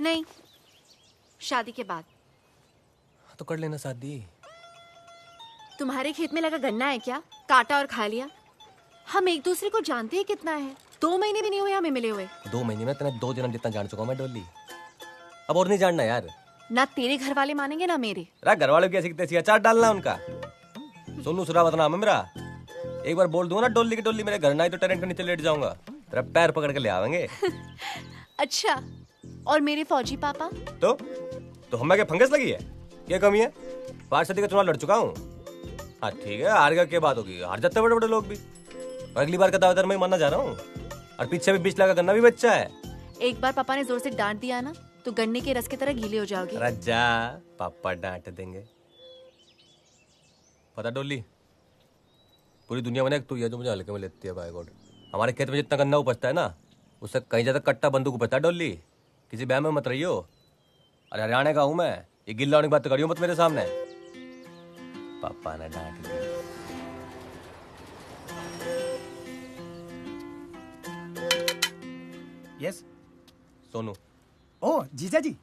नहीं, शादी के बाद। तो कर लेना शादी। तुम्हारे खेत में लगा गन्ना है क्या? काटा और खा लिया। हम एक दूसरे को जानते हैं कितना है। 2 महीने भी नहीं हुए हमें मिले हुए। 2 महीने में तेने 2 जन्म जितना जान चुका हूं मैं डोली। अब और नहीं जानना यार। ना तेरे घर वाले मानेंगे ना मेरे। घर वालों की ऐसी तैसी अचार डालना उनका। सोनू सुरावत नाम है मेरा। एक बार बोल दूंगा ना डोली की डोली मेरे घर ना आई तो टेरेंट के नीचे लेट जाऊंगा। तेरा पैर पकड़ के ले आवेंगे। अच्छा, और मेरे फौजी पापा? तो हमें क्या फंगस लगी है? क्या कमी है? 5 सदी का चुनाव लड़ चुका हूँ। हाँ ठीक है, हार गया क्या बात होगी? हार जाते बड़े बड़े लोग भी। और अगली बार का दावेदार मैं मानना जा रहा हूँ। और पीछे भी 20 लाख का गन्ना भी बच्चा है। एक बार पापा ने जोर से डांट दिया ना तो गन्ने के रस की तरह गीले हो जाओगे। राजा पापा डांट देंगे। पता डोली, पूरी दुनिया में तू ये जो मुझे हल्के में लेती है। बाय गॉड, हमारे खेत में जितना गन्ना उपजता है ना उससे कहीं ज्यादा कट्टा बंदूक उपजता है। डोली किसी बहम में मत रहियो। अरे हरियाणा का हूं मैं, ये गिल्ला होने की बात करियो मत मेरे सामने। पापा ने डांट दिया। यस सोनू। ओह जीजा जी।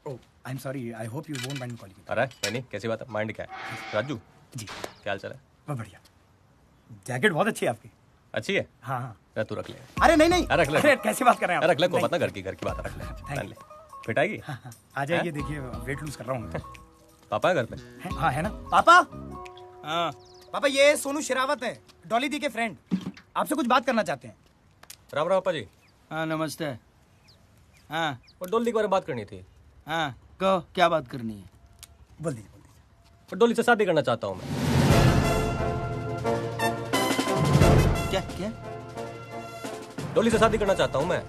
Oh I am sorry, I hope you won't mind calling. अरे नहीं, कैसी बात है? माइंड क्या है? राजू जी क्या हाल चाल है? बहुत बढ़िया। जैकेट बहुत अच्छी है आपकी। अच्छी है? हाँ हाँ। तू रख ले। अरे नहीं नहीं, रख ले। अरे कैसे बात कर रहे हैं आप? रख ले, को नहीं। पता घर की बात रख ले। पहन ले, फिट आएगी। हाँ, हाँ, आ जाइए, देखिए वेट लूज कर रहा हूँ। पापा है घर पे? हाँ है ना पापा। हाँ पापा, ये सोनू शेरावत है, डॉली दी के फ्रेंड। आपसे कुछ बात करना चाहते हैं। राम राम पापा जी। हाँ नमस्ते। हाँ और डोली के बारे में बात करनी थी। हाँ कहो, क्या बात करनी है? बोल दीजिए। और डोली से शादी करना चाहता हूँ मैं। क्या क्या? डोली से शादी करना चाहता हूँ मैं।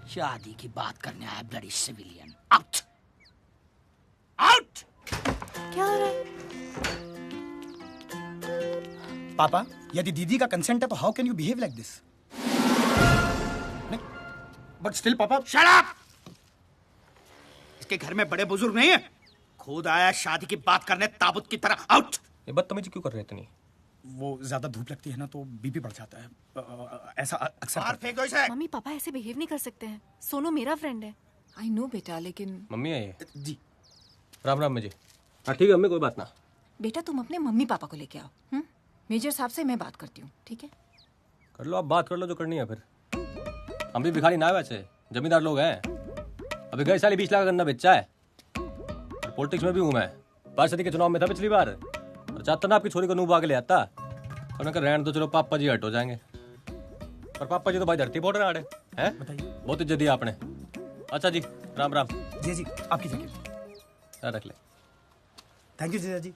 शादी की बात करने आया ब्लडी सिविलियन। Out out. क्या हो रहा है? पापा, यदि दीदी का कंसेंट है तो how can you behave like this? But still papa. Shut up! इसके घर में बड़े बुजुर्ग नहीं है, खुद आया शादी की बात करने ताबूत की तरह। आउट! ये बदतमीजी क्यों कर रहे इतनी? वो ज्यादा धूप लगती है ना तो बीपी बढ़ जाता है। ऐसा अक्सर और फेंको इसे। मम्मी पापा ऐसे बिहेव नहीं कर सकते हैं। सोनू मेरा फ्रेंड है। आई नो बेटा, लेकिन मम्मी है ये? जी। राम राम जी। हाँ ठीक है मम्मी, कोई बात ना। बेटा तुम अपने मम्मी पापा को लेके आओ। मेजर साहब से मैं बात करती हूँ, ठीक है? कर लो, आप बात कर लो जो करनी है। फिर हम भी भिखारी ना है, वैसे जमींदार लोग हैं। अभी गए साल 20 लाख का गन्ना बेचा है। और पॉलिटिक्स में भी हूँ मैं। 5 सदी के चुनाव में था पिछली बार। और चाहता ना आपकी छोरी को नूब आगे ले आता। और मैं कहा रहने दो, चलो पापा जी हट हो जाएंगे। और पापा जी तो भाई धरती बोल रहे हैं। बताइए। बहुत इज्जत दी आपने। अच्छा जी, राम राम। जी जी, आपकी जगह रख ले। थैंक यू जीजा जी।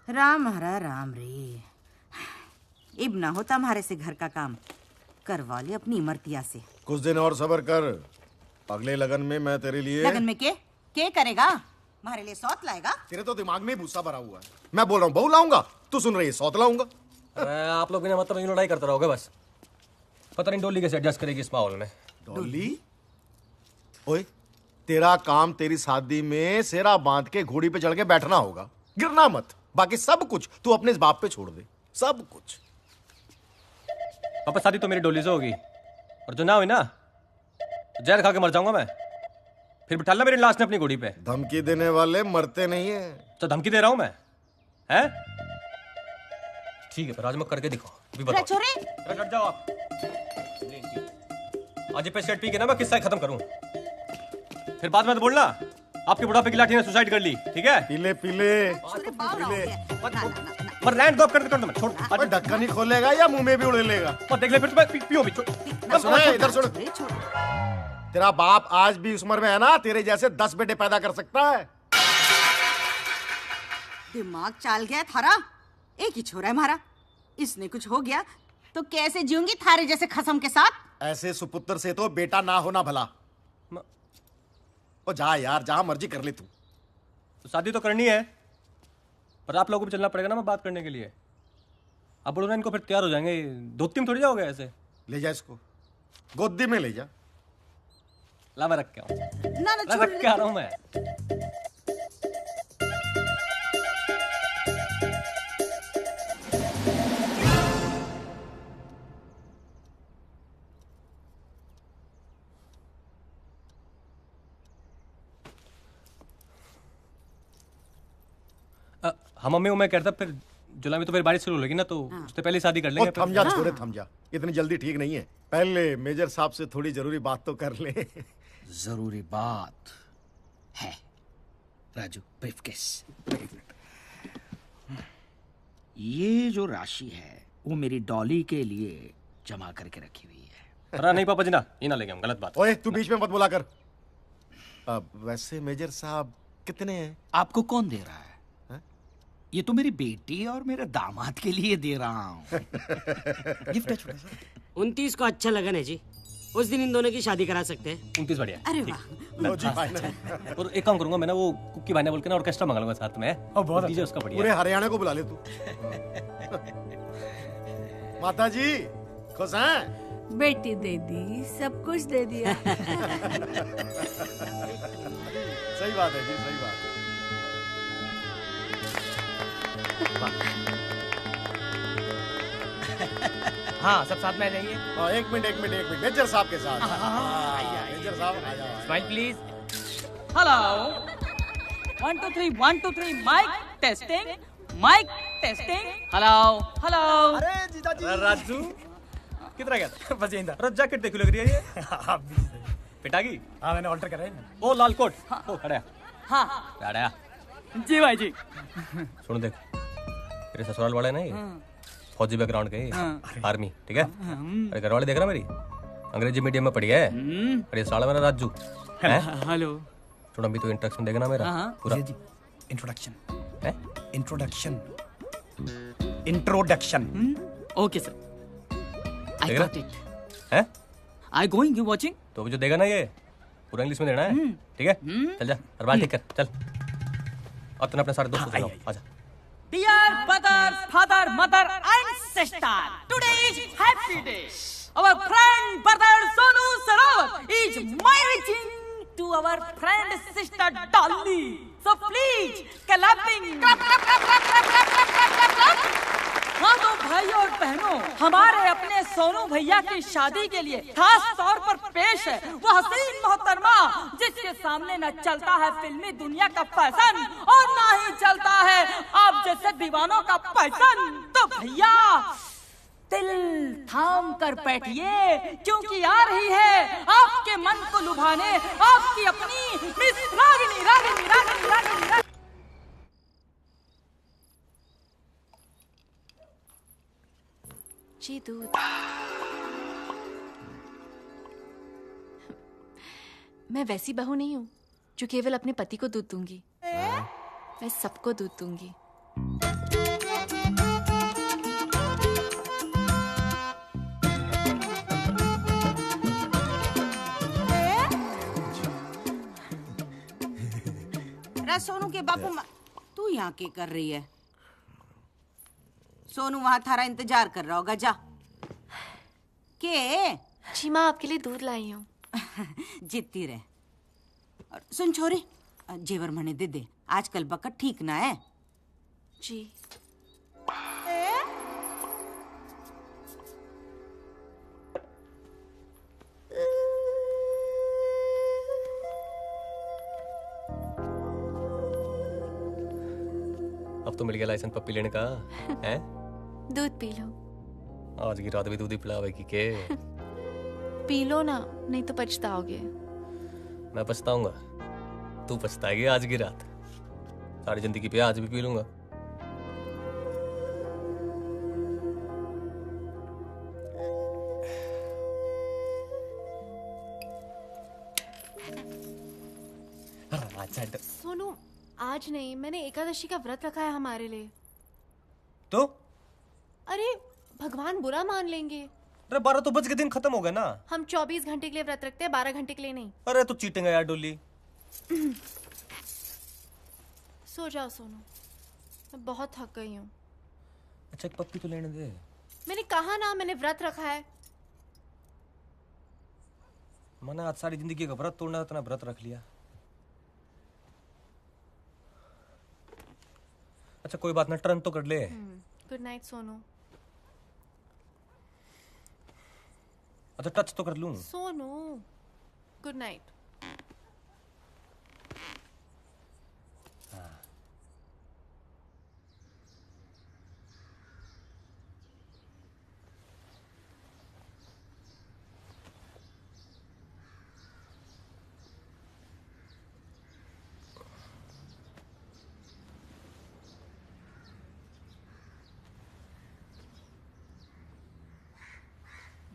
राम हरा राम रे, इब ना होता हमारे से घर का काम, करवा ले अपनी इमरतिया से। कुछ दिन और सब्र कर, अगले लगन में मैं तेरे लिए। लगन में के करेगा? हमारे लिए सौत लाएगा? तेरे तो दिमाग में भूसा भरा हुआ है। मैं बोल रहा हूँ बहू लाऊंगा, तू सुन रही है सौत लाऊंगा। अरे आप लोग बिना मतलब यूं लड़ाई करते रहोगे बस। पता नहीं डोली कैसे एडजस्ट करेगी इस माहौल में। डोली? ओए, तेरा काम तेरी शादी में सेरा बांध के घोड़ी पे चढ़ के बैठना होगा, गिरना मत। बाकी सब कुछ तू अपने इस बाप पे छोड़ दे, सब कुछ। पापा शादी तो मेरी डोली से होगी, और जो ना हुई ना तो जहर खा के मर जाऊंगा मैं। फिर बिठा ला मेरी लाश ने अपनी घोड़ी पे। धमकी देने वाले मरते नहीं है। तो धमकी दे रहा हूं मैं, हैं? ठीक है, पर आज मैं करके दिखाओ। अभी बताओ। छोरे हट जाओ आप। आज पे सेट पी के ना मैं किस्सा खत्म करूं। फिर बाद में तो बोलना आपके बुढ़ापे की लाठी ने सुसाइड कर ली, ठीक है? पीले पीले पर लैंड ड्रॉप कर दे मैं छोड़। अबे ढक्कन ही खोलेगा या मुंह में भी उड़े लेगा? और देख ले फिर मैं पियो भी। सुन इधर सुन, तेरा बाप आज भी उस उम्र में है ना, तेरे जैसे 10 बेटे पैदा कर सकता है। दिमाग चाल गया थारा, एक ही छोरा है हमारा, इसने कुछ हो गया तो कैसे जीऊंगी थारे जैसे खसम के साथ? ऐसे सुपुत्र से तो बेटा ना होना भला। ओ जा यार, जहां मर्जी कर ले तू। तो शादी तो करनी है, पर आप लोगों को भी चलना पड़ेगा ना मैं बात करने के लिए। आप बोलो ना इनको, फिर तैयार हो जाएंगे। धोती में थोड़ी जाओगे ऐसे। ले जा इसको, गोदी में ले जा। ला मैं रख के आऊं। ना रख के आ रहा हूं मैं। हाँ मम्मी वो मैं कहता फिर जुलाई में तो फिर बारिश शुरू होगी ना, तो उससे पहले शादी कर लेंगे ओ, थम जा छोरे थम जा, इतनी जल्दी ठीक नहीं है। पहले मेजर साहब से थोड़ी जरूरी बात तो कर ले। जरूरी बात है राजू, ब्रीफकेस। ये जो राशि है वो मेरी डॉली के लिए जमा करके रखी हुई है। अरे नहीं पापा जी ना, ये ना लेंगे हम, गलत बात। ओए तू बीच में मत बोला कर। वैसे मेजर साहब कितने हैं? आपको कौन दे रहा है? ये तो मेरी बेटी और मेरे दामाद के लिए दे रहा हूँ। गिफ्ट है छोटा सा। 29 को अच्छा लगा ना जी, उस दिन इन दोनों की शादी करा सकते हैं। 29 बढ़िया है। अरे वाह, लो जी फाइनल। और एक काम करूंगा मैं ना, वो कुकी भाई ने बोल के ना ऑर्केस्ट्रा मंगा लूंगा साथ में। बहुत डीजे उसका बढ़िया पूरे है। हरियाणा को बुला ले तू। माता जी खुश हैं? बेटी दे दी, सब कुछ दे दिया। सही बात है जी, सही बात है। हाँ सब साथ में आ जाइए। एक मिनट मेजर साहब के साथ। मेजर साहब आ जाओ। Smile please. Hello 1 2 3 1 2 3 mike testing hello hello. अरे जीजा जी। राजू किधर गया था? बस यहीं था। अरे जैकेट देखो लग रही है ये। आप भी सही। पिटागी हाँ मैंने ऑल्टर करा है ना। वो लाल कोट वो खड़ा है। हाँ खड़ा जी भाई जी। सुन देख, तेरे ससुराल वाले नहीं फौजी बैकग्राउंड के, आर्मी, ठीक है? अरे घर वाले देख रहा मेरी अंग्रेजी मीडियम में पढ़ी है। अरे साला मेरा राजू है। हेलो थोड़ा भी तो इंट्रोडक्शन देगा ना मेरा पूरा। जी इंट्रोडक्शन। है इंट्रोडक्शन। ओके सर आई देख गॉट रहा? इट। है आई गोइंग यू वाचिंग। तो भी जो देगा ना ये पूरा इंग्लिश में देना है, ठीक है? चल जा और बाल ठीक कर चल। और तूने अपने सारे दोस्तों से जाओ, आजा। Dear brothers, father, mother, and sister, today is happy day. Our friend brother Sonu Sarawat is marrying to our friend sister Dolly. So please, clapping. हाँ तो भाइयों और बहनों, हमारे अपने सोनू भैया की शादी के लिए खास तौर पर पेश है वो हसीन मोहतरमा जिसके सामने न चलता है फिल्मी दुनिया का फैशन और ना ही चलता है आप जैसे दीवानों का पैसन। तो भैया दिल थाम कर बैठिए क्योंकि आ रही है आपके मन को लुभाने आपकी अपनी मिस रागिनी रागिनी रागिनी रागिनी। जी दूध। मैं वैसी बहू नहीं हूँ जो केवल अपने पति को दूध दूंगी, मैं सबको दूध दूंगी। सोनू के बापू तू यहाँ क्या कर रही है? सोनू वहां थारा इंतजार कर रहा होगा, जा के। जी माँ आपके लिए दूध लाई हूँ। जीतती रहे। और सुन छोरी, जेवर मने दे दे, आजकल बकट ठीक ना है। जी अब तो मिल गया लाइसेंस पप्पी लेने का है? दूध पी लो। आज की रात भी दूध ही पिलावेगी के? पी लो ना, नहीं तो पछताओगे। मैं पछताऊंगा, तू पछताएगी आज की रात। सारी जिंदगी पे आज भी पी लूंगा। सोनू आज नहीं, मैंने एकादशी का व्रत रखा है हमारे लिए। तो अरे भगवान बुरा मान लेंगे। अरे 12 तो बज के दिन खत्म हो गया ना। हम 24 घंटे के लिए व्रत रखते हैं, 12 घंटे के लिए नहीं। अरे तू चीटिंग है यार डोली। सो जाओ सोनू, मैं बहुत थक गई हूँ। अच्छा एक पप्पी तो लेने दे। मैंने कहा ना मैंने व्रत रखा है। मैंने आज सारी जिंदगी का व्रत तोड़ना, इतना व्रत रख लिया। अच्छा कोई बात ना, टर्न तो कर ले। Good night Sonu. अच्छा टच तो कर लूं। Sonu good night.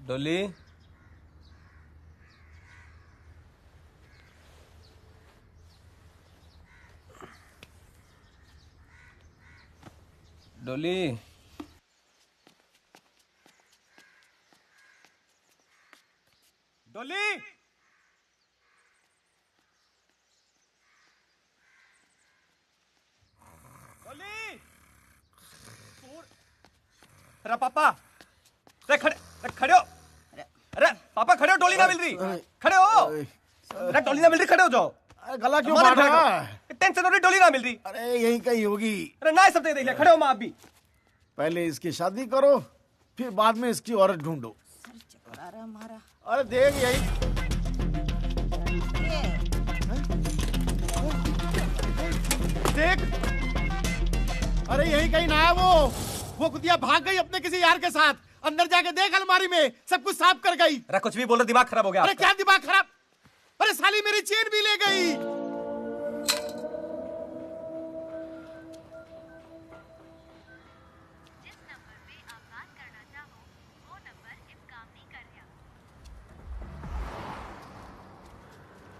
डोली डोली डोली अरे पापा, अरे खड़े हो। अरे पापा खड़े हो, डोली ना मिल रही। खड़े हो। अरे डोली ना मिल रही, खड़े हो जाओ। गला क्यों काट रहा है? टेंशन हो रही, डोली ना मिल रही। अरे यहीं कहीं होगी। अरे ना सब देख लिया, खड़े हो माँ आप भी। पहले इसकी शादी करो, फिर बाद में इसकी औरत ढूंढो। अरे देख यही देख। अरे यही कहीं ना है वो कुतिया भाग गई अपने किसी यार के साथ। अंदर जाके देख, अलमारी में सब कुछ साफ कर गई। अरे कुछ भी बोल रहे, दिमाग खराब हो गया। अरे क्या दिमाग खराब? अरे साली मेरी चेन भी ले गई।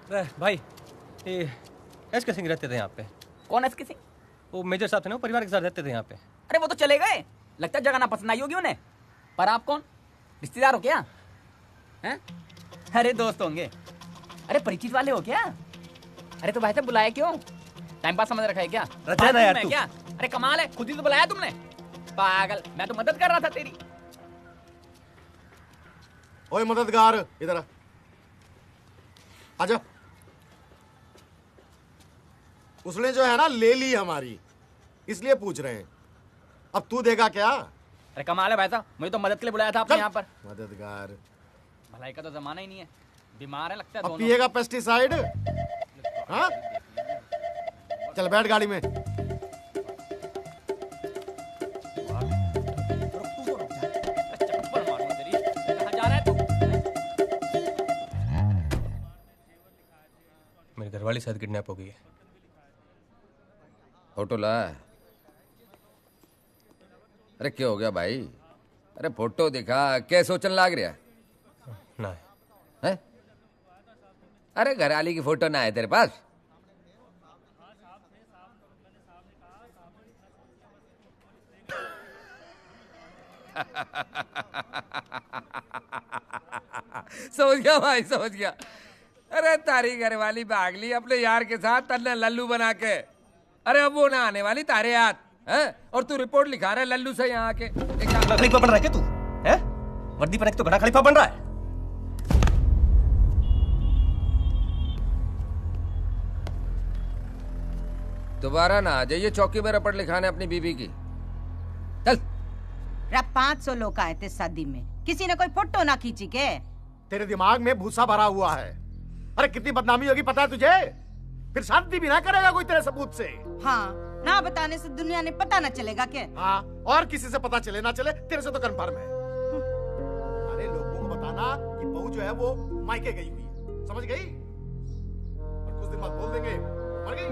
अरे भाई, ये एसके सिंह रहते थे यहाँ पे। कौन है इसके सिंह? वो मेजर साहब थे ना, वो परिवार के साथ रहते थे यहाँ पे। अरे वो तो चले गए, लगता है जगह ना पसंद आई होगी उन्हें। पर आप कौन, रिश्तेदार हो क्या? हैं? अरे दोस्त होंगे। अरे परिचित वाले हो क्या? अरे तो भाई साहब बुलाया क्यों? टाइम पास समझ रखा है क्या? रजा ना यार तू। क्या? अरे कमाल है, खुद ही तो बुलाया तुमने। पागल, मैं तो मदद कर रहा था तेरी। ओए मददगार, इधर आजा। उसने जो है ना ले ली हमारी, इसलिए पूछ रहे हैं। अब तू देगा क्या? अरे कमाल है भाई साहब, मुझे तो मदद के लिए बुलाया था आपने यहाँ पर। मददगार, भलाई का तो जमाना ही नहीं है। बीमार है लगता है अब दोनों। पिएगा पेस्टिसाइड? हाँ, चल बैठ गाड़ी में। चप्पल मारूंगा तेरी। कहाँ जा रहा है तू? मेरी घरवाली शायद किडनैप हो गई है। फोटो ला। अरे क्या हो गया भाई? अरे फोटो दिखा, क्या सोचने लाग रहा ना है? अरे घरवाली की फोटो ना है तेरे पास? समझ गया भाई, समझ गया। अरे तारी घरवाली भाग ली अपने यार के साथ, तन्ने लल्लू बना के। अरे अब वो ना आने वाली तारे याद है, और तू रिपोर्ट लिखा रहा है लल्लू से यहाँ आके। खलीफा बन रहा है क्या तू? हैं? वर्दी पहन के तो घड़ा खलीफा बन रहा है। दोबारा ना आ जाइए चौकी में रपट लिखाने अपनी बीबी की। चल। 500 लोग आए थे शादी में, किसी ने कोई फोटो ना खींची के? तेरे दिमाग में भूसा भरा हुआ है। अरे कितनी बदनामी होगी पता है तुझे? फिर शादी भी ना करेगा कोई तेरे सबूत से। हाँ, ना बताने से दुनिया ने पता ना चलेगा क्या? हाँ, और किसी से पता चले ना चले, तेरे से तो कंफर्म है। अरे लोगों को बताना कि बहू जो है वो मायके गई हुई है, समझ गई? और कुछ दिन बाद बोल देंगे मर गई,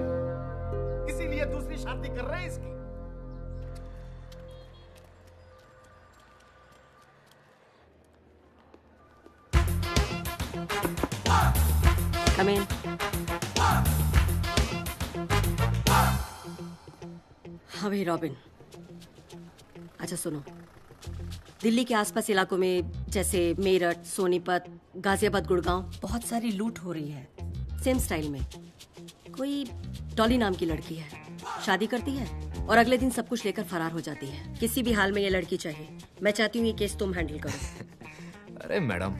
इसीलिए दूसरी शादी कर रहे हैं इसकी। Come in. हाँ भाई रॉबिन, अच्छा सुनो, दिल्ली के आसपास इलाकों में जैसे मेरठ, सोनीपत, गाजियाबाद, गुड़गांव बहुत सारी लूट हो रही है सेम स्टाइल में। कोई डॉली नाम की लड़की है, शादी करती है और अगले दिन सब कुछ लेकर फरार हो जाती है। किसी भी हाल में ये लड़की चाहिए। मैं चाहती हूँ ये केस तुम हैंडल करो। अरे मैडम,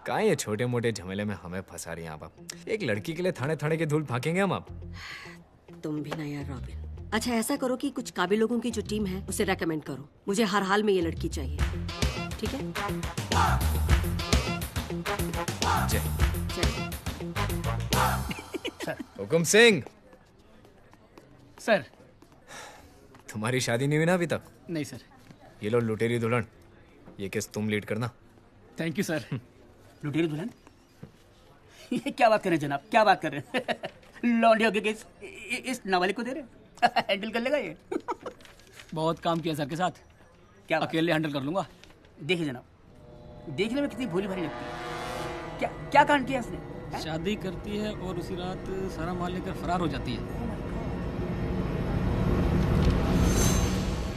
कहाँ ये छोटे मोटे झमेले में हमें फंसा रही हैं आप? एक लड़की के लिए थाने थाने की धूल फाकेंगे हम आप? तुम भी ना यार रॉबिन। अच्छा ऐसा करो कि कुछ काबिल लोगों की जो टीम है उसे रेकमेंड करो। मुझे हर हाल में ये लड़की चाहिए, ठीक है? हुकुम सिंह। सर। तुम्हारी शादी नहीं हुई ना अभी तक? नहीं सर। ये लो लुटेरी दुल्हन, ये केस तुम लीड करना। Thank you sir. लुटेरी दुल्हन? ये क्या बात कर रहे हैं जनाब, क्या बात कर रहे हैं? लौंडियों के केस इस नाबालिग को दे रहे हैं? हैंडल कर लेगा ये? बहुत काम किया सर के साथ, क्या अकेले हैंडल कर लूंगा। देखिए जनाब, देखने में कितनी भोली भाली लगती है। क्या क्या कांड किया उसने? शादी करती है और उसी रात सारा माल लेकर फरार हो जाती है।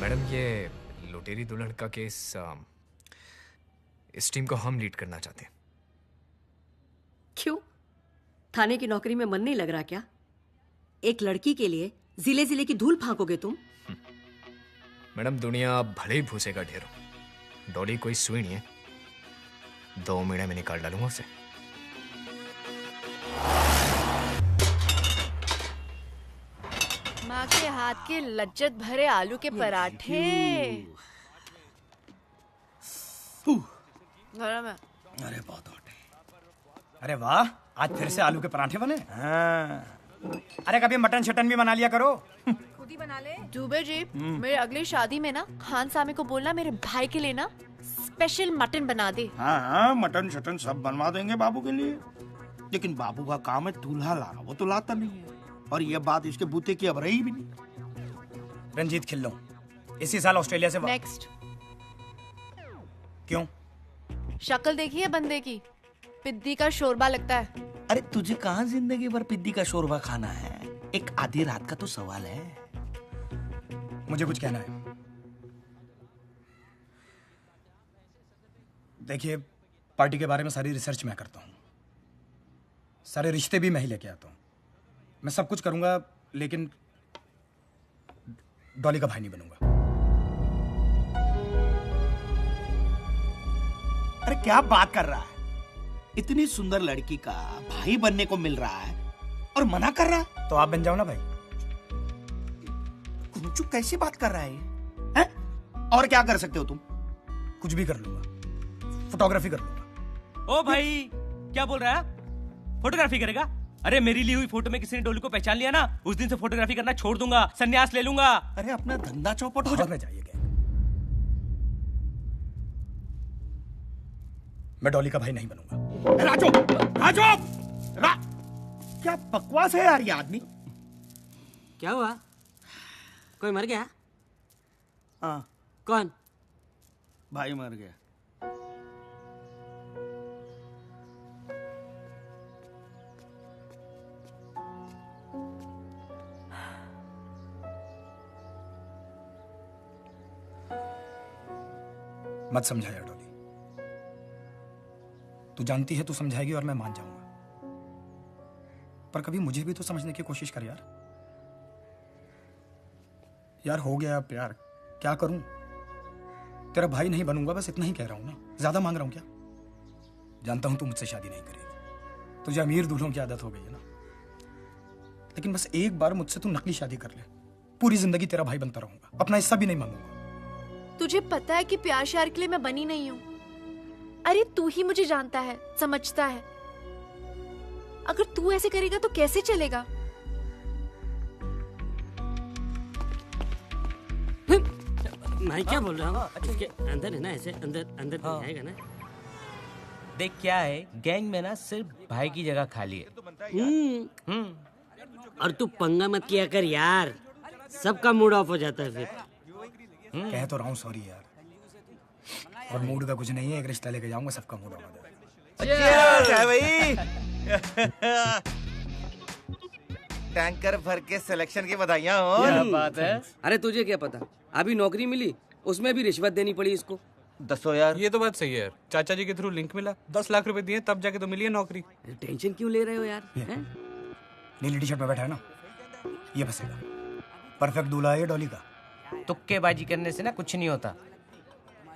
मैडम, ये लुटेरी दुल्हन का केस इस टीम को हम लीड करना चाहते हैं। क्यों? थाने की नौकरी में मन नहीं लग रहा क्या? एक लड़की के लिए जिले जिले की धूल फांकोगे तुम? मैडम, दुनिया भले ही भूसे का ढेर हो, डॉली कोई सुई नहीं है। 2 महीने में निकाल डालूंगा उसे। माँ के हाथ के लज्जत भरे आलू के पराठे गरम है। अरे बहुत हॉट है। अरे वाह, आज फिर से आलू के पराठे बने। हाँ। अरे कभी मटन शटन भी बना लिया करो। खुद ही बना ले। दुबे जी, मेरे अगली शादी में ना खान सामे को बोलना मेरे भाई के लिए ना स्पेशल मटन बना दे। हाँ हाँ, मटन शटन सब बनवा देंगे बाबू के लिए। लेकिन बाबू का काम है दूल्हा लाना, वो तो लाता नहीं है। और ये बात इसके बूते की अब रही भी नहीं। रंजीत खिल्लो इसी साल ऑस्ट्रेलिया से नेक्स्ट। क्यों? शक्ल देखी है बंदे की, पिद्दी का शोरबा लगता है। अरे तुझे कहाँ जिंदगी भर पिद्दी का शोरबा खाना है? एक आधी रात का तो सवाल है। मुझे कुछ कहना है। देखिए, पार्टी के बारे में सारी रिसर्च मैं करता हूँ, सारे रिश्ते भी मैं ही लेके आता हूँ, मैं सब कुछ करूंगा, लेकिन डॉली का भाई नहीं बनूंगा। अरे क्या बात कर रहा है? इतनी सुंदर लड़की का भाई बनने को मिल रहा है और मना कर रहा है? तो आप बन जाओ ना भाई। कुंचू कैसी बात कर रहा है ये? और क्या कर सकते हो तुम? कुछ भी कर लूंगा, फोटोग्राफी कर लूंगा। ओ भाई, क्या बोल रहा है? फोटोग्राफी करेगा? अरे मेरी ली हुई फोटो में किसी ने डोली को पहचान लिया ना, उस दिन से फोटोग्राफी करना छोड़ दूंगा, संन्यास ले लूंगा। अरे अपना धंधा चौपट हो जाइए। मैं डॉली का भाई नहीं बनूंगा। राजू, राजू, क्या बकवास है यार ये आदमी। क्या हुआ? कोई मर गया? हाँ। कौन? भाई मर गया। मत समझाया डॉली, तू जानती है तू समझाएगी और मैं मान जाऊंगा, पर कभी मुझे भी तो समझने की कोशिश कर यार। यार हो गया प्यार, क्या करूं? तेरा भाई नहीं बनूंगा, बस इतना ही कह रहा हूं ना। ज्यादा मांग रहा हूं क्या? जानता हूं तू मुझसे शादी नहीं करेगी, तुझे अमीर दूल्हों की आदत हो गई है ना, लेकिन बस एक बार मुझसे तू नकली शादी कर ले, पूरी जिंदगी तेरा भाई बनता रहूंगा, अपना हिस्सा भी नहीं मांगूंगा। तुझे पता है कि प्यार श्यार के लिए मैं बनी नहीं हूं। अरे तू ही मुझे जानता है, समझता है। अगर तू ऐसे करेगा तो कैसे चलेगा? मैं क्या बोल रहा हूँ? इसके अंदर है ना, ऐसे अंदर अंदर आएगा ना। देख क्या है, गैंग में ना सिर्फ भाई की जगह खाली है। और तू पंगा मत किया कर यार, सबका मूड ऑफ हो जाता है फिर। कह तो रहा हूँ सॉरी यार, और मूड का कुछ नहीं है, एक रिश्ता लेके जाऊंगा, सबका मूड ऑफ हो जाएगा। भाई टैंकर भर के सिलेक्शन की बधाइयां हो। क्या बात है? अरे तुझे क्या पता, अभी नौकरी मिली, उसमें भी रिश्वत देनी पड़ी इसको। 10 यार। ये तो बात सही है यार, चाचा जी के थ्रू लिंक मिला, 10 लाख रुपए दिए तब जाके तो मिली है नौकरी। टेंशन क्यों ले रहे हो यार? नीली टी शर्ट में बैठा है ना, ये बसेगा। परफेक्ट दूल्हा है ये डॉली का। तुक्केबाजी करने से ना कुछ नहीं होता,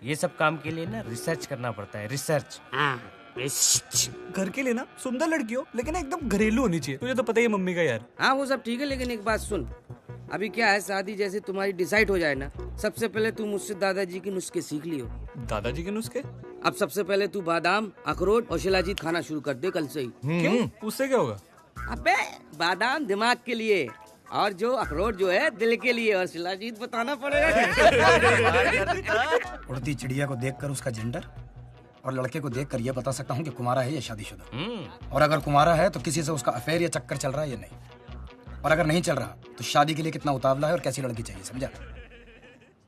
ये सब काम के लिए ना रिसर्च करना पड़ता है, रिसर्च। घर के लिए ना सुंदर लड़की हो, लेकिन एकदम घरेलू होनी चाहिए। तुझे तो पता ही है मम्मी का यार। हाँ वो सब ठीक है, लेकिन एक बात सुन, अभी क्या है, शादी जैसे तुम्हारी डिसाइड हो जाए ना, सबसे पहले तू मुझसे दादाजी के नुस्खे सीख लियो। दादाजी के नुस्खे? अब सबसे पहले तू बादाम, अखरोट और शिलाजीत खाना शुरू कर दे कल से ही। क्यों? उससे क्या होगा? अबे बादाम दिमाग के लिए, और जो अखरोट जो है दिल के लिए, और शिलाजीत बताना पड़ेगा। उड़ती चिड़िया को देखकर उसका जेंडर और लड़के को देखकर यह बता सकता हूँ कि कुमारा है या शादीशुदा। और अगर कुमारा है तो किसी से उसका अफेयर या चक्कर चल रहा है या नहीं, और अगर नहीं चल रहा तो शादी के लिए कितना उतावला है और कैसी लड़की चाहिए, समझा?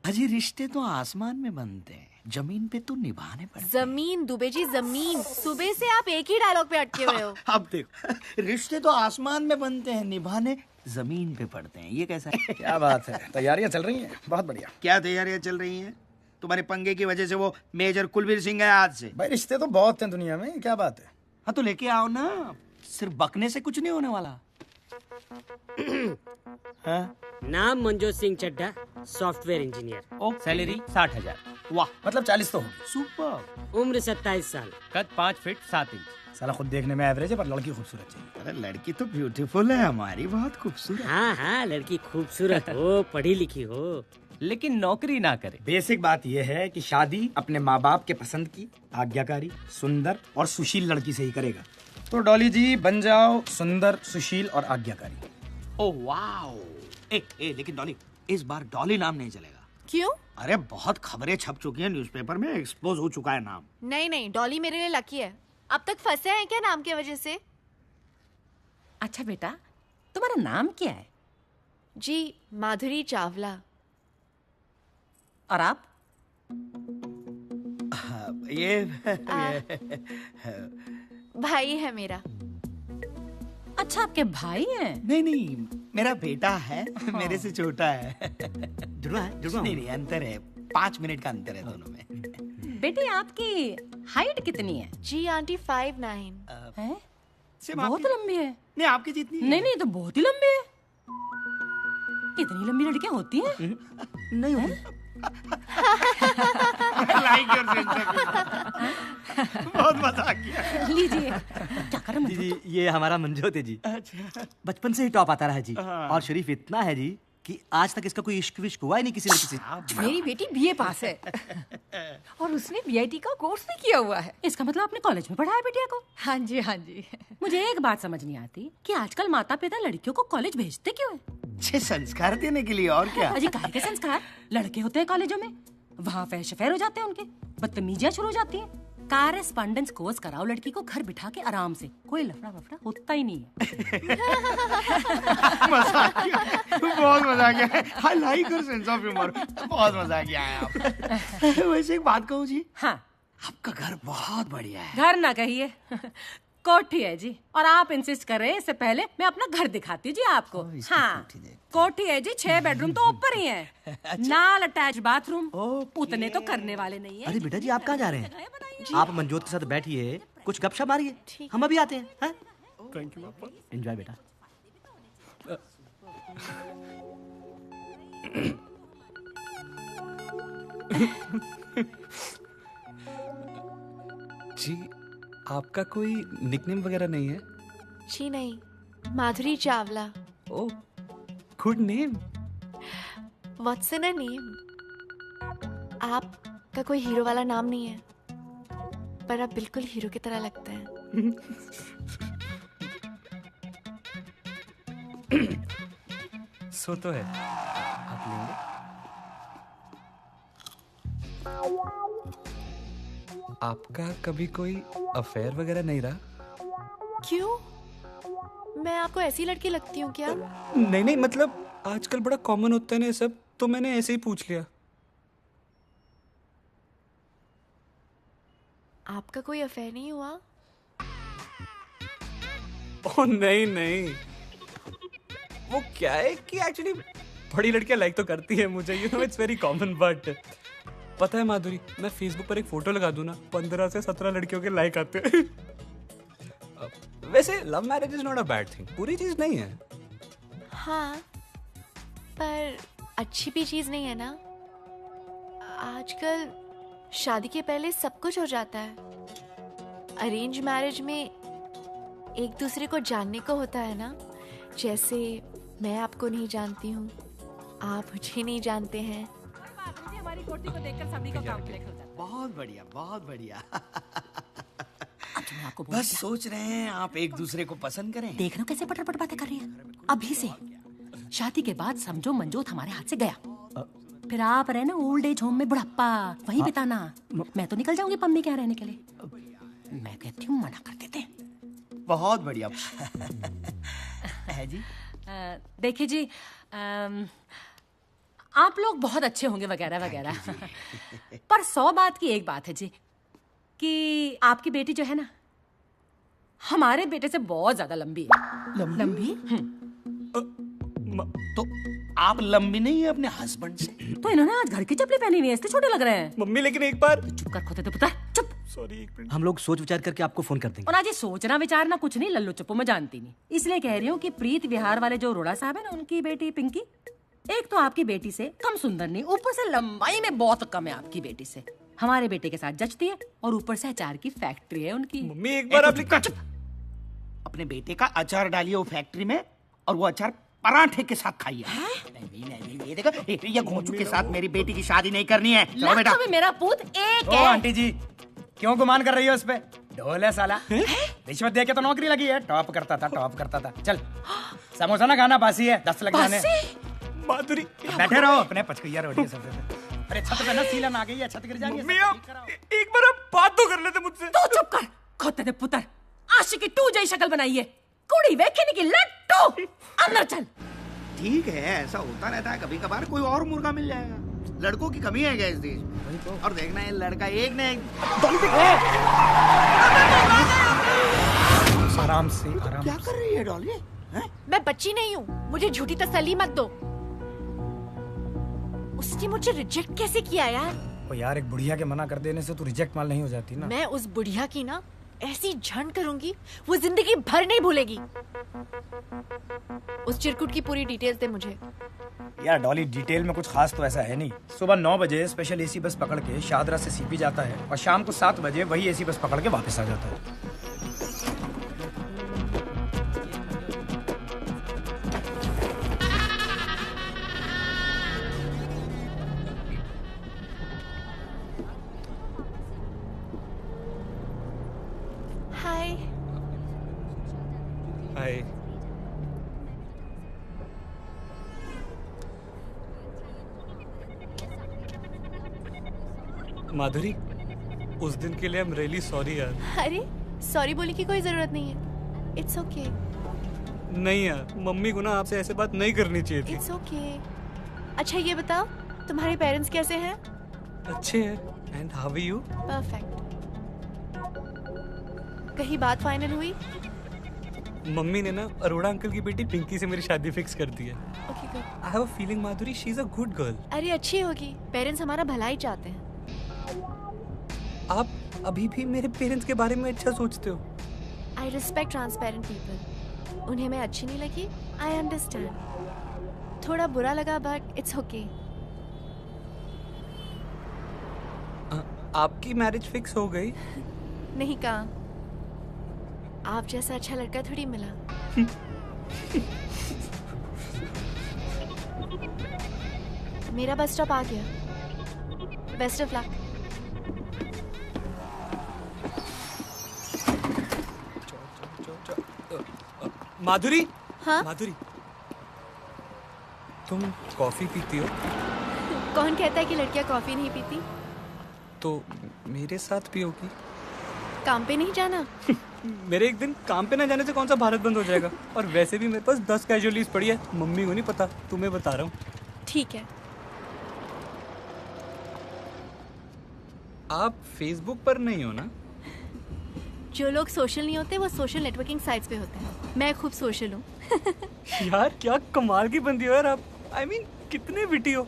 अजी रिश्ते तो आसमान में बनते हैं, जमीन पे तो निभाने पड़ते। जमीन दुबे जी, जमीन। सुबह से आप एक ही डायलॉग पे अटके हुए हो। अब देखो, रिश्ते तो आसमान में बनते हैं, निभाने जमीन पे पड़ते हैं। ये कैसा है? क्या बात है, तैयारियां चल रही हैं। बहुत बढ़िया। क्या तैयारियां चल रही हैं? तुम्हारे पंगे की वजह से वो मेजर कुलवीर सिंह है आज से। भाई रिश्ते तो बहुत हैं दुनिया में, क्या बात है। हाँ तो लेके आओ ना, सिर्फ बकने से कुछ नहीं होने वाला। हाँ? नाम Manjot Singh Chadha, software engineer. Salary 60,000। वाह, मतलब 40 तो होगी। सुपर। उम्र 27 साल। कद 5 फीट 7 इंच। साला खुद देखने में एवरेज है, पर लड़की खूबसूरत चाहिए। अरे लड़की तो ब्यूटीफुल है हमारी, बहुत खूबसूरत। हाँ हाँ, लड़की खूबसूरत हो, पढ़ी लिखी हो, लेकिन नौकरी ना करे। बेसिक बात यह है कि शादी अपने माँ बाप के पसंद की, आज्ञाकारी, सुंदर और सुशील लड़की से ही करेगा। तो डॉली जी बन जाओ सुंदर, सुशील और आज्ञाकारी। Oh wow. लेकिन डॉली, इस बार डॉली नाम नहीं चलेगा। क्यों? अरे बहुत खबरें छप चुकी हैं न्यूज़पेपर में, एक्सपोज हो चुका है नाम। नहीं नहीं, डॉली मेरे लिए लकी है। अब तक फंसे हैं क्या नाम की वजह से? अच्छा बेटा, तुम्हारा नाम क्या है? जी माधुरी चावला। और आप? ये भाई है मेरा। अच्छा, आपके भाई हैं? नहीं नहीं, मेरा बेटा है, मेरे से छोटा है। जुड़वा नहीं, अंतर है, 5 मिनट का अंतर है दोनों में। बेटी आपकी हाइट कितनी है? जी आंटी 5'9". हैं? बहुत लंबी है। नहीं आपकी जितनी है। नहीं तो बहुत ही लंबी है। इतनी लंबी लड़कियां होती हैं? नहीं होती। बहुत मजाक किया। लीजिए। क्या कर रहे जी, ये हमारा मंजोत है जी। बचपन से ही टॉप आता रहा है जी, और शरीफ इतना है जी कि आज तक इसका कोई इश्क विश्क हुआ ही नहीं किसी लड़की से। मेरी बेटी बीए पास है और उसने बीआईटी का कोर्स भी किया हुआ है। इसका मतलब आपने कॉलेज में पढ़ाया बिटिया को? हाँ जी हाँ जी। मुझे एक बात समझ नहीं आती कि आजकल माता पिता लड़कियों को कॉलेज भेजते क्यों है? अच्छे संस्कार देने के लिए, और क्या। अजी काहे के संस्कार? लड़के होते हैं कॉलेजों में, वहाँ फैश अफेयर हो जाते हैं उनके, बदतमीजियां शुरू हो जाती हैं। कॉरेस्पॉन्डेंस कोर्स कराओ लड़की को घर बिठा के आराम से, कोई लफड़ा वफड़ा होता ही नहीं है। बहुत मजा गया। I like your sense of humour. बहुत मजा गया है आप। वैसे एक बात कहूँ जी। हाँ। आपका घर बहुत बढ़िया है। घर ना कहिए, कोठी है जी। और आप इंसिस्ट कर रहे हैं, इससे पहले मैं अपना घर दिखाती हूँ जी आपको। हाँ, कोठी है जी, 6 बेडरूम तो ऊपर ही है। नाल अटैच बाथरूम। उतने तो करने वाले नहीं है। अरे बेटा जी, आप कहाँ जा रहे हैं? आप मंजोत के साथ बैठिए, कुछ गपशप मारिए, हम अभी आते हैं। थैंक यू पापा। एंजॉय बेटा। जी, आपका कोई निकनेम वगैरह नहीं है? जी नहीं, Madhuri Chawla. Oh, good name. What's in a name? आपका कोई हीरो वाला नाम नहीं है, पर आप बिल्कुल हीरो की तरह लगते हैं। सो तो है। आप लेंगे? आपका कभी कोई अफेयर वगैरह नहीं रहा? क्यों? मैं आपको ऐसी लड़की लगती हूँ क्या? नहीं नहीं, मतलब आजकल बड़ा कॉमन होता है ना ये सब, तो मैंने ऐसे ही पूछ लिया। आपका कोई अफेयर नहीं हुआ? ओह नहीं नहीं, वो क्या है कि एक्चुअली बड़ी लड़कियां लाइक तो करती है मुझे, you know it's very common. But पता है माधुरी, मैं फेसबुक पर एक फोटो लगा दूं ना, 15 से 17 लड़कियों के लाइक आते हैं। वैसे love marriage is not a bad thing, पूरी चीज नहीं है। हाँ, पर अच्छी भी चीज नहीं है ना। आजकल शादी के पहले सब कुछ हो जाता है। अरेंज मैरिज में एक दूसरे को जानने को होता है ना। जैसे मैं आपको नहीं जानती हूँ, आप मुझे नहीं जानते हैं। हमारी कोठी को देखकर सभी का काम क्लिक हो जाता है। बहुत बढ़िया, बहुत बढ़िया। मैं आपको बस सोच रहे हैं आप एक दूसरे को पसंद करें। देख रहे हो कैसे पटर पटर बातें कर रही है। अभी से शादी के बाद समझो मंजोत हमारे हाथ से गया, फिर आप रहे ना ओल्ड एज होम में बुढ़ापा वहीं बिताना। मैं तो निकल जाऊंगी पम्मी के यहाँ रहने के लिए। मैं कहती हूँ मना कर देते। बहुत बढ़िया है जी। देखिए जी, आप लोग बहुत अच्छे होंगे वगैरह वगैरह। पर 100 बात की एक बात है जी कि आपकी बेटी जो है ना हमारे बेटे से बहुत ज्यादा लंबी है। लंबी? तो आप लंबी नहीं है अपने हस्बैंड से? तो इन्होंने आज घर की चप्पलें पहनी हुई है इसलिए छोटे लग रहे हैं। मम्मी लेकिन एक बार चुप कर खोते तो पुत्र, चुप। सॉरी एक मिनट। हम लोग सोच विचार करके आपको फोन कर देंगे। और आज ये सोचना विचारना कुछ नहीं, लल्लू चप्पू मैं जानती नहीं, इसलिए कह रही हूँ कि प्रीत विहार वाले जो अरोड़ा साहब है ना उनकी बेटी पिंकी, एक तो आपकी बेटी से कम सुंदर नहीं, ऊपर से लंबाई में बहुत कम है आपकी बेटी से। हमारे बेटे के साथ जचती है और ऊपर से अचार की फैक्ट्री है उनकी। मम्मी एक बार आप अपने बेटे का अचार डालिए वो फैक्ट्री में और वो अचार पराठे के साथ खाइए। नहीं, ये देखो, ये घोंचू के साथ मेरी बेटी की शादी नहीं करनी है। चलो बेटा। मेरा पूत एक ओ है। आंटी जी क्यों गुमान कर रही हो उस पे? ढोल है साला, रिश्वत दे के तो नौकरी लगी है। टॉप करता था। चल समोसा ना खाना, बासी है, 10 लग जाने। माधुरी बैठे रहो अपने पचकैया रोटी सब। अरे छत पे ना सीलन आ गई है, छत गिर जाएगी। एक बार आप बात तो कर लेते मुझसे। तू चुप कर खोते दे पुत्र, आशिकी 2 जई शक्ल बनाई है, कुड़ी वेखे की लट्टू। अंदर चल। ठीक है, ऐसा होता रहता है, कभी कभार कोई और मुर्गा मिल जाएगा। लड़कों की कमी है क्या इस देश में? और देखना है लड़का एक ने आराम से। क्या कर रही है डॉली? मैं बच्ची नहीं हूँ, मुझे झूठी तसल्ली मत दो। उसने मुझे रिजेक्ट कैसे किया यार? ओ यार, एक बुढ़िया के मना कर देने से तू रिजेक्ट माल नहीं हो जाती ना। मैं उस बुढ़िया की ना ऐसी झंड करूंगी वो जिंदगी भर नहीं भूलेगी। उस चिरकुट की पूरी डिटेल्स दे मुझे। यार डॉली, डिटेल में कुछ खास तो ऐसा है नहीं। सुबह 9 बजे स्पेशल एसी बस पकड़ के शाहदरा से सीपी जाता है और शाम को 7 बजे वही एसी बस पकड़ के वापस आ जाता है। हाय। हाय। माधुरी, उस दिन के लिए आई एम रियली सॉरी यार। अरे सॉरी बोलने की कोई जरूरत नहीं है, इट्स ओके। नहीं यार, मम्मी को ना आपसे ऐसे बात नहीं करनी चाहिए थी। It's okay. अच्छा ये बताओ तुम्हारे पेरेंट्स कैसे हैं? अच्छे हैं। And how are you? Perfect. कहीं बात फाइनल हुई? मम्मी ने ना अरोड़ा अंकल की बेटी पिंकी से मेरी शादी फिक्स कर दी है। Okay good. I have a feeling Madhuri she is a good girl. अरे अच्छी होगी, पेरेंट्स हमारा भला ही चाहते हैं। आप अभी भी मेरे पेरेंट्स के बारे में अच्छा सोचते हो। I respect transparent people. उन्हें मैं अच्छी नहीं लगी, आई अंडरस्टैंड। थोड़ा बुरा लगा बट इट्स ओके। आपकी मैरिज फिक्स हो गई? नहीं कहा, आप जैसा अच्छा लड़का थोड़ी मिला। मेरा बस स्टॉप आ गया। Best of luck. माधुरी। हाँ? माधुरी, तुम कॉफी पीती हो? कौन कहता है कि लड़कियां कॉफी नहीं पीती? तो मेरे साथ पियोगी? काम पे नहीं जाना? मेरे एक दिन काम पे ना जाने से कौन सा भारत बंद हो जाएगा? और वैसे भी मेरे पास 10 कैजुअल लीव पड़ी है, मम्मी को नहीं पता, तुम्हें बता रहा हूँ। ठीक है। आप फेसबुक पर नहीं हो ना? जो लोग सोशल नहीं होते वो सोशल नेटवर्किंग साइट्स पे होते हैं। मैं खूब सोशल हूँ। यार क्या कमाल की बंदी हो यार आप। I mean, कितने विटी हो।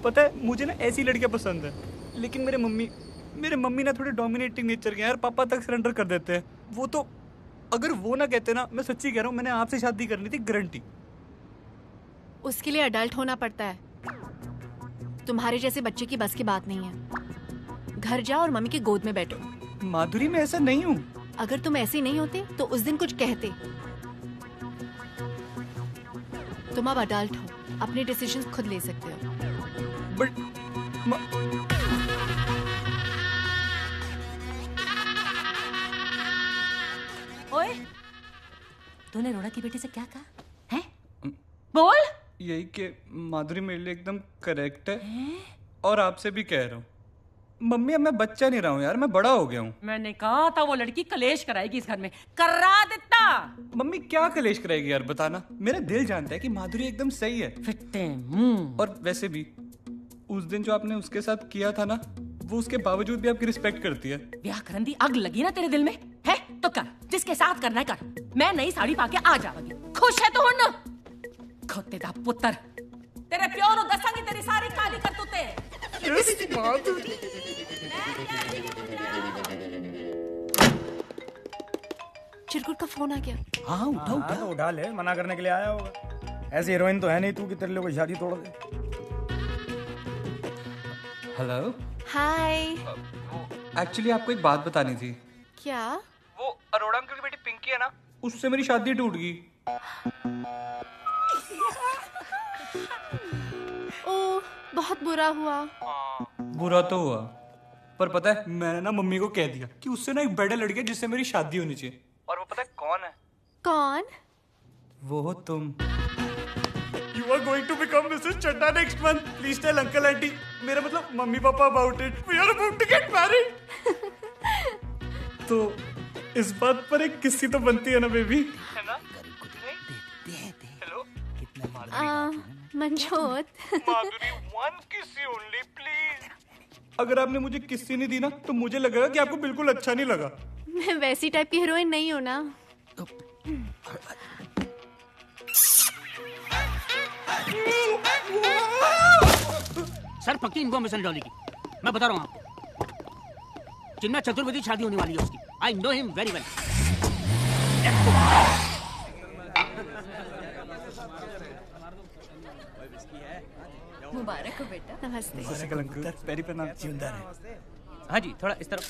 पता है मुझे ना ऐसी लड़कियां पसंद है, लेकिन मेरे मम्मी ना थोड़े डोमिनेटिंग नेचर के यार, पापा तक सरेंडर कर देते हैं। वो तो अगर वो ना कहते ना, मैं सच्ची कह रहा हूँ, मैंने आपसे शादी करनी थी गारंटी। उसके लिए अडल्ट होना पड़ता है। तुम्हारे जैसे बच्चे की बस की बात नहीं है। घर जाओ और मम्मी की गोद में बैठो। माधुरी मैं ऐसा नहीं हूँ। अगर तुम ऐसे नहीं होते तो उस दिन कुछ कहते। तुम अब अडल्ट हो, अपने डिसीजंस खुद ले सकते हो। बट ओए, तूने अरोड़ा की बेटी से क्या कहा है? बोल। यही कि माधुरी मेरे लिए एकदम करेक्ट है और आपसे भी कह रहा हूँ। मम्मी अब मैं बच्चा नहीं रहा हूँ यार, मैं बड़ा हो गया हूँ। मैंने कहा था वो लड़की कलेश कराएगी इस घर में, करा देता। मम्मी क्या कलेश कराएगी यार, बताना। मेरा दिल जानता है कि माधुरी एकदम सही है। फिट्टे मुंह। और वैसे भी उस दिन जो आपने उसके साथ किया था ना, वो उसके बावजूद भी आपकी रिस्पेक्ट करती है। व्याकरण दी आग लगी ना तेरे दिल में है तो कर, जिसके साथ करना है कर। मैं नई साड़ी पाके आ जाऊंगी, खुश है तो हो ना? खोते दा पुत्र, तेरे प्यो नु दसांगी तेरी सारी काली करतूते। चिरकुट का फोन आ गया। हाँ उठा तो उठा ले, मना करने के लिए आया होगा। ऐसी हीरोइन तो है नहीं तू कि तेरे लिए कोई शादी तोड़ दे। हेलो। हाय। एक्चुअली आपको एक बात बतानी थी। क्या? वो अरोड़ा अंकल की बेटी पिंकी है ना, उससे मेरी शादी टूट गई। ओह, बहुत बुरा हुआ। बुरा तो हुआ, पर पता है मैंने ना मम्मी को कह दिया कि उससे ना एक बड़ा लड़का जिससे मेरी शादी होनी चाहिए। और वो पता है कौन है? कौन? वो हो तुम। You are going to become Mrs. Chadda next month. Please tell uncle auntie. मेरा मतलब mummy papa about it. We are about to get married. तो इस बात पर एक किस्सी तो बनती है ना बेबी, है ना? Hello. Manjot. Madhuri, one kiss only, please. अगर आपने मुझे किस्सी नहीं दी ना, तो मुझे लगेगा कि आपको बिल्कुल अच्छा नहीं लगा। मैं वैसी टाइप की हीरोइन नहीं हूँ ना। सर पक्की इन्फॉर्मेशन डॉली की, मैं बता रहा हूँ आपको। चिन्ना चतुर्वेदी शादी होने वाली है उसकी। I know him very well. मुबारक हो बेटा। नमस्ते। पैरी पे नाम जिंदा रहे। हाँ जी, थोड़ा इस तरफ।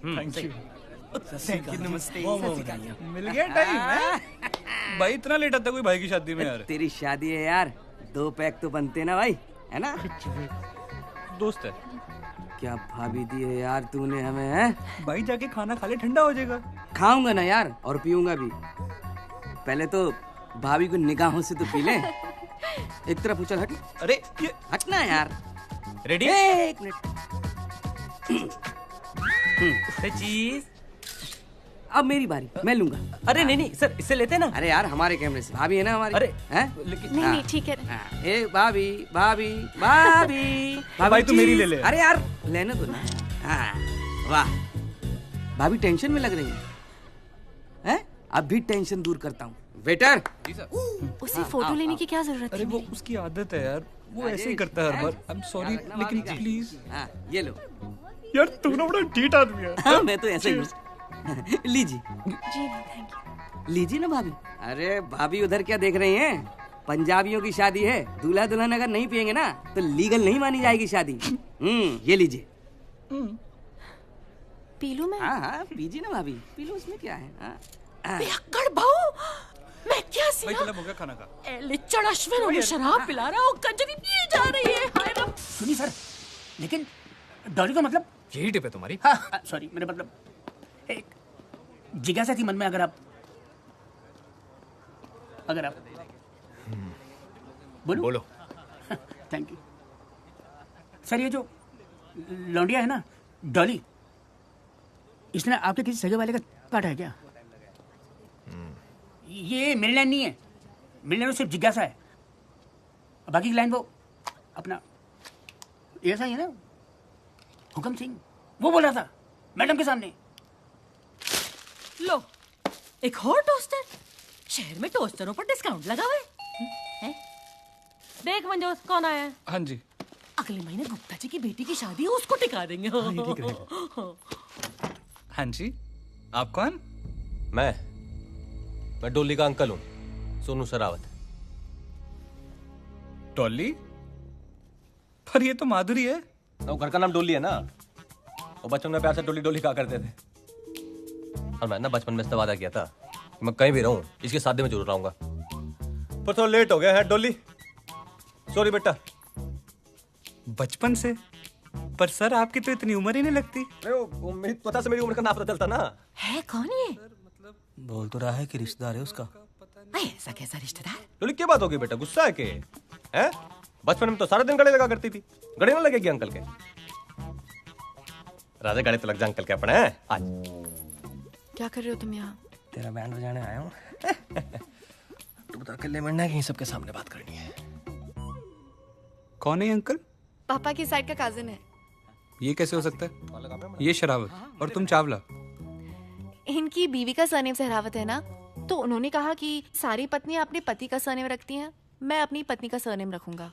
Thank you. नमस्ते। मिल गया टाइम। भाई इतना लेट आता कोई भाई की शादी में यार? तेरी शादी है यार, 2 पैक तो बनते ना भाई, है ना? दोस्त है। क्या भाभी दी है यार तूने हमें, है? भाई जाके खाना खा ले, ठंडा हो जाएगा। खाऊंगा ना यार, और पीऊंगा भी। पहले तो भाभी को निगाहों से तो पी ले। एक तरफ उछल, हट। अरे ये हटना यार। रेडी? एक मिनट। चीज। अब मेरी बारी, मैं लूंगा। अरे नहीं सर, इससे लेते ना। अरे यार हमारे कैमरे से, भाभी है ना हमारी। अरे हैं? लेकिन नहीं ठीक है। ए भाभी भाभी भाभी भाई तू मेरी ले ले। अरे यार लेने दो ना। हाँ, वाह भाभी टेंशन में लग रही है? अब भी टेंशन दूर करता हूँ। वेटर। उसे फोटो लेने की क्या जरूरत है? अरे वो उसकी आदत है यार, वो ऐसे ही करता है हर बार। आई एम सॉरी, लेकिन प्लीज। ये लो यार, तू ना बड़ा ढीठ आदमी है। हाँ, मैं तो ऐसे ही। लीजिए जी थैंक यू। लीजिए ना भाभी। अरे भाभी उधर क्या देख रही हैं? पंजाबियों की शादी है, दूल्हा दुल्हन अगर नहीं पियेंगे ना तो लीगल नहीं मानी जाएगी शादी। ये लीजिए। पी लूं मैं? हाँ पीजिए ना भाभी, पी लो, उसमें क्या है। बेअक्कड़ बहू, मैं क्या भाई चला हो गया खाना का। लिचड़ अश्विन उन्हें शराब पिला रहा और कंजरी पिए जा रही है। हाय रब। सुनिए सर, लेकिन डॉली का मतलब यही टिप है तुम्हारी? हाँ सॉरी, मेरा मतलब एक जिज्ञासा थी मन में। अगर आप बोलो। Thank you sir. ये जो लौंडिया है ना डॉली, इसने आपके किसी सगे वाले का काटा है क्या? ये मेरी लाइन नहीं है, मेरी लाइन सिर्फ जिज्ञासा है। बाकी की लाइन वो अपना ऐसा ही है ना, हुक्म सिंह वो बोल रहा था मैडम के सामने। लो एक और टोस्टर। शहर में टोस्टरों पर डिस्काउंट लगा हुआ है। देख मंजोस कौन आया है? हाँ जी। अगले महीने गुप्ता जी की बेटी की शादी है, उसको टिका देंगे। हाँ जी, आप कौन? मैं डोली का अंकल हूँ, सोनू सरावत। डॉली? पर ये तो माधुरी है। वो घर का नाम डोली है ना, और बचपन में प्यार से डोली डोली कहा करते थे। और मैं ना बचपन में इससे वादा किया था कि मैं कहीं भी रहूं इसकी शादी में जरूर आऊंगा, पर थोड़ा लेट हो गया है डोली, सॉरी बेटा। बचपन से? पर सर आपकी तो इतनी उम्र ही नहीं लगती। मेरी पता से मेरी उम्र का ना पता चलता ना। है कौन ये? बोल तो रहा है कि रिश्तेदार है उसका। ऐसा कैसा रिश्तेदार? डोली क्या बात होगी बेटा, गुस्सा है के? हैं? बचपन में तो सारा दिन गले लगा करती थी, गले ना लगेगी अंकल के? राजा गाड़ी तो लग जा अंकल के अपने हैं आज। क्या कर रहे हो तुम यहाँ? तेरा बैंड बजाने आया हूँ। तू बता अकेले मरना है कि सब के सामने बात करनी है? कौन है ये अंकल? पापा की साइड का कजिन है। ये कैसे हो सकता है? ये शरावत और तुम चावला। इनकी बीवी का सरनेम सहरावत है ना, तो उन्होंने कहा कि सारी पत्नियां अपने पति का सरनेम रखती हैं, मैं अपनी पत्नी का सरनेम रखूंगा।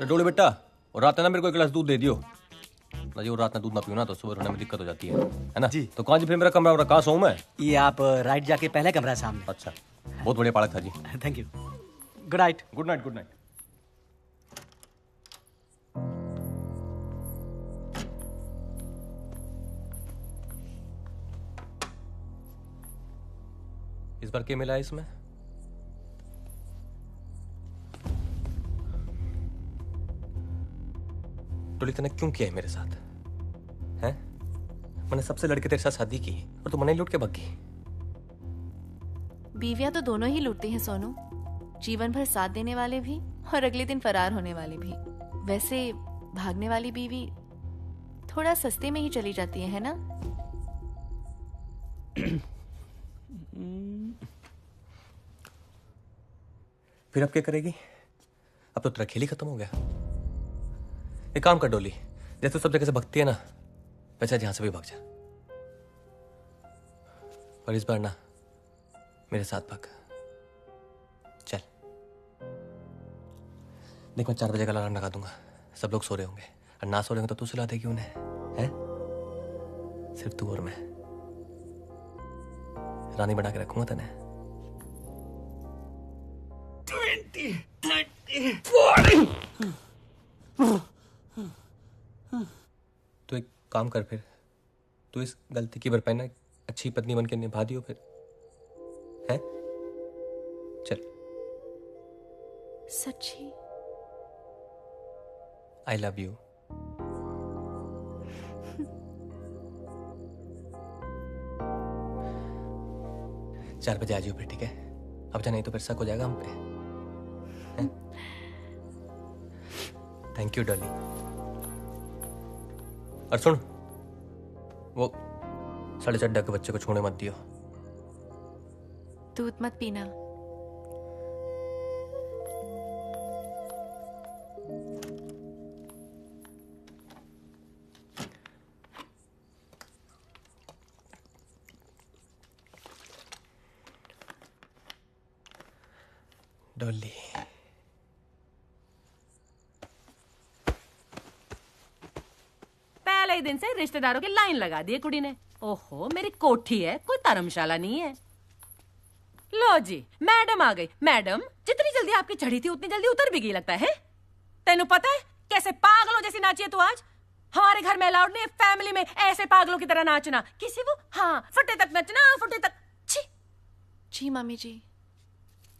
डोले बेटा, और रात में ना मेरे को एक गिलास दूध दे दियो ना जी। और रात में दूध ना पियो ना तो सुबह होने में दिक्कत हो जाती है ना जी। तो कहाँ जी फिर मेरा कमरा कहाँ सोऊं मैं? ये आप राइट जाके पहले कमरा है सामने। अच्छा, बहुत बढ़िया पालक था जी। Thank you. Good night. Good night. Good night. इस बार क्या मिला है इसमें? टोली तूने क्यों किया है मेरे साथ? हैं? मैंने सबसे लड़के तेरे साथ शादी की और तू मने लूट के भाग गई। बीवियां तो दोनों ही लूटती हैं सोनू, जीवन भर साथ देने वाले भी और अगले दिन फरार होने वाले भी। वैसे भागने वाली बीवी थोड़ा सस्ते में ही चली जाती है ना? फिर अब क्या करेगी? अब तो तेरा खेल ही खत्म हो गया। एक काम कर डोली, जैसे सब जगह से भगती है ना, वैसे जहां से भी भाग जा। पर इस बार ना मेरे साथ भाग। चल देख, मैं 4 बजे का अलार्म लगा दूंगा। सब लोग सो रहे होंगे और ना सो रहे होंगे तो तू सुला देगी उन्हें, हैं? सिर्फ तू और मैं रानी बना के रखूंगा तने। 20, 30, 40। तो एक काम कर, फिर तू इस गलती की भरपाई ना अच्छी पत्नी बन के निभा दियो फिर, हैं? चल। सच्ची? I love you. चार बजे आ जाओ फिर, ठीक है? अब जा, नहीं तो फिर शक हो जाएगा हम पे। Thank you Dolly. और सुन, वो 4:30 के बच्चे को छोड़ने मत दियो। दूध मत पीना। डॉली, पहले ही दिन से रिश्तेदारों की लाइन लगा दी है कुड़ी ने। ओहो, मेरी कोठी है, कोई धर्मशाला नहीं है। लो जी, मैडम आ गई। मैडम, जितनी जल्दी आपकी चढ़ी थी उतनी जल्दी उतर भी गई लगता है। तेनू पता है कैसे पागलों जैसी नाची है तू आज? हमारे घर में अलाउड नहीं है फैमिली में ऐसे पागलों की तरह नाचना। किसी वो, हाँ, फटे तक नचना, फटे तक। छी। जी मम्मी जी।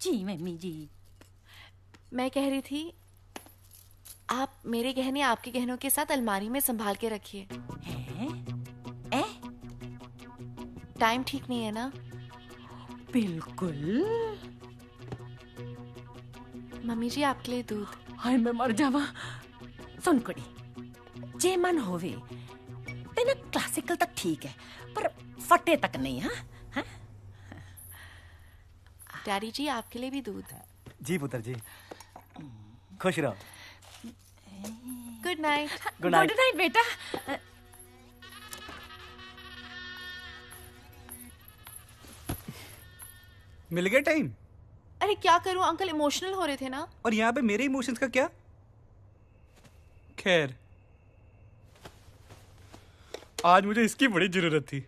जी मम्मी जी। मैं कह रही थी, आप मेरे गहने आपके गहनों के साथ अलमारी में संभाल के रखिए। टाइम ठीक नहीं है ना? बिल्कुल। मम्मी जी, आपके लिए दूध। हाय, मैं मर जावा। सुन कुड़ी, जे मन होवे तेना क्लासिकल तक ठीक है, पर फटे तक नहीं। हाँ, डैडी जी, आपके लिए भी दूध। जी पुत्र जी, खुश रहो। Good night. Good night. Good night बेटा। मिल गया टाइम? अरे क्या करूं अंकल, इमोशनल हो रहे थे ना। और यहाँ पे मेरे इमोशंस का क्या? खैर, आज मुझे इसकी बड़ी जरूरत थी।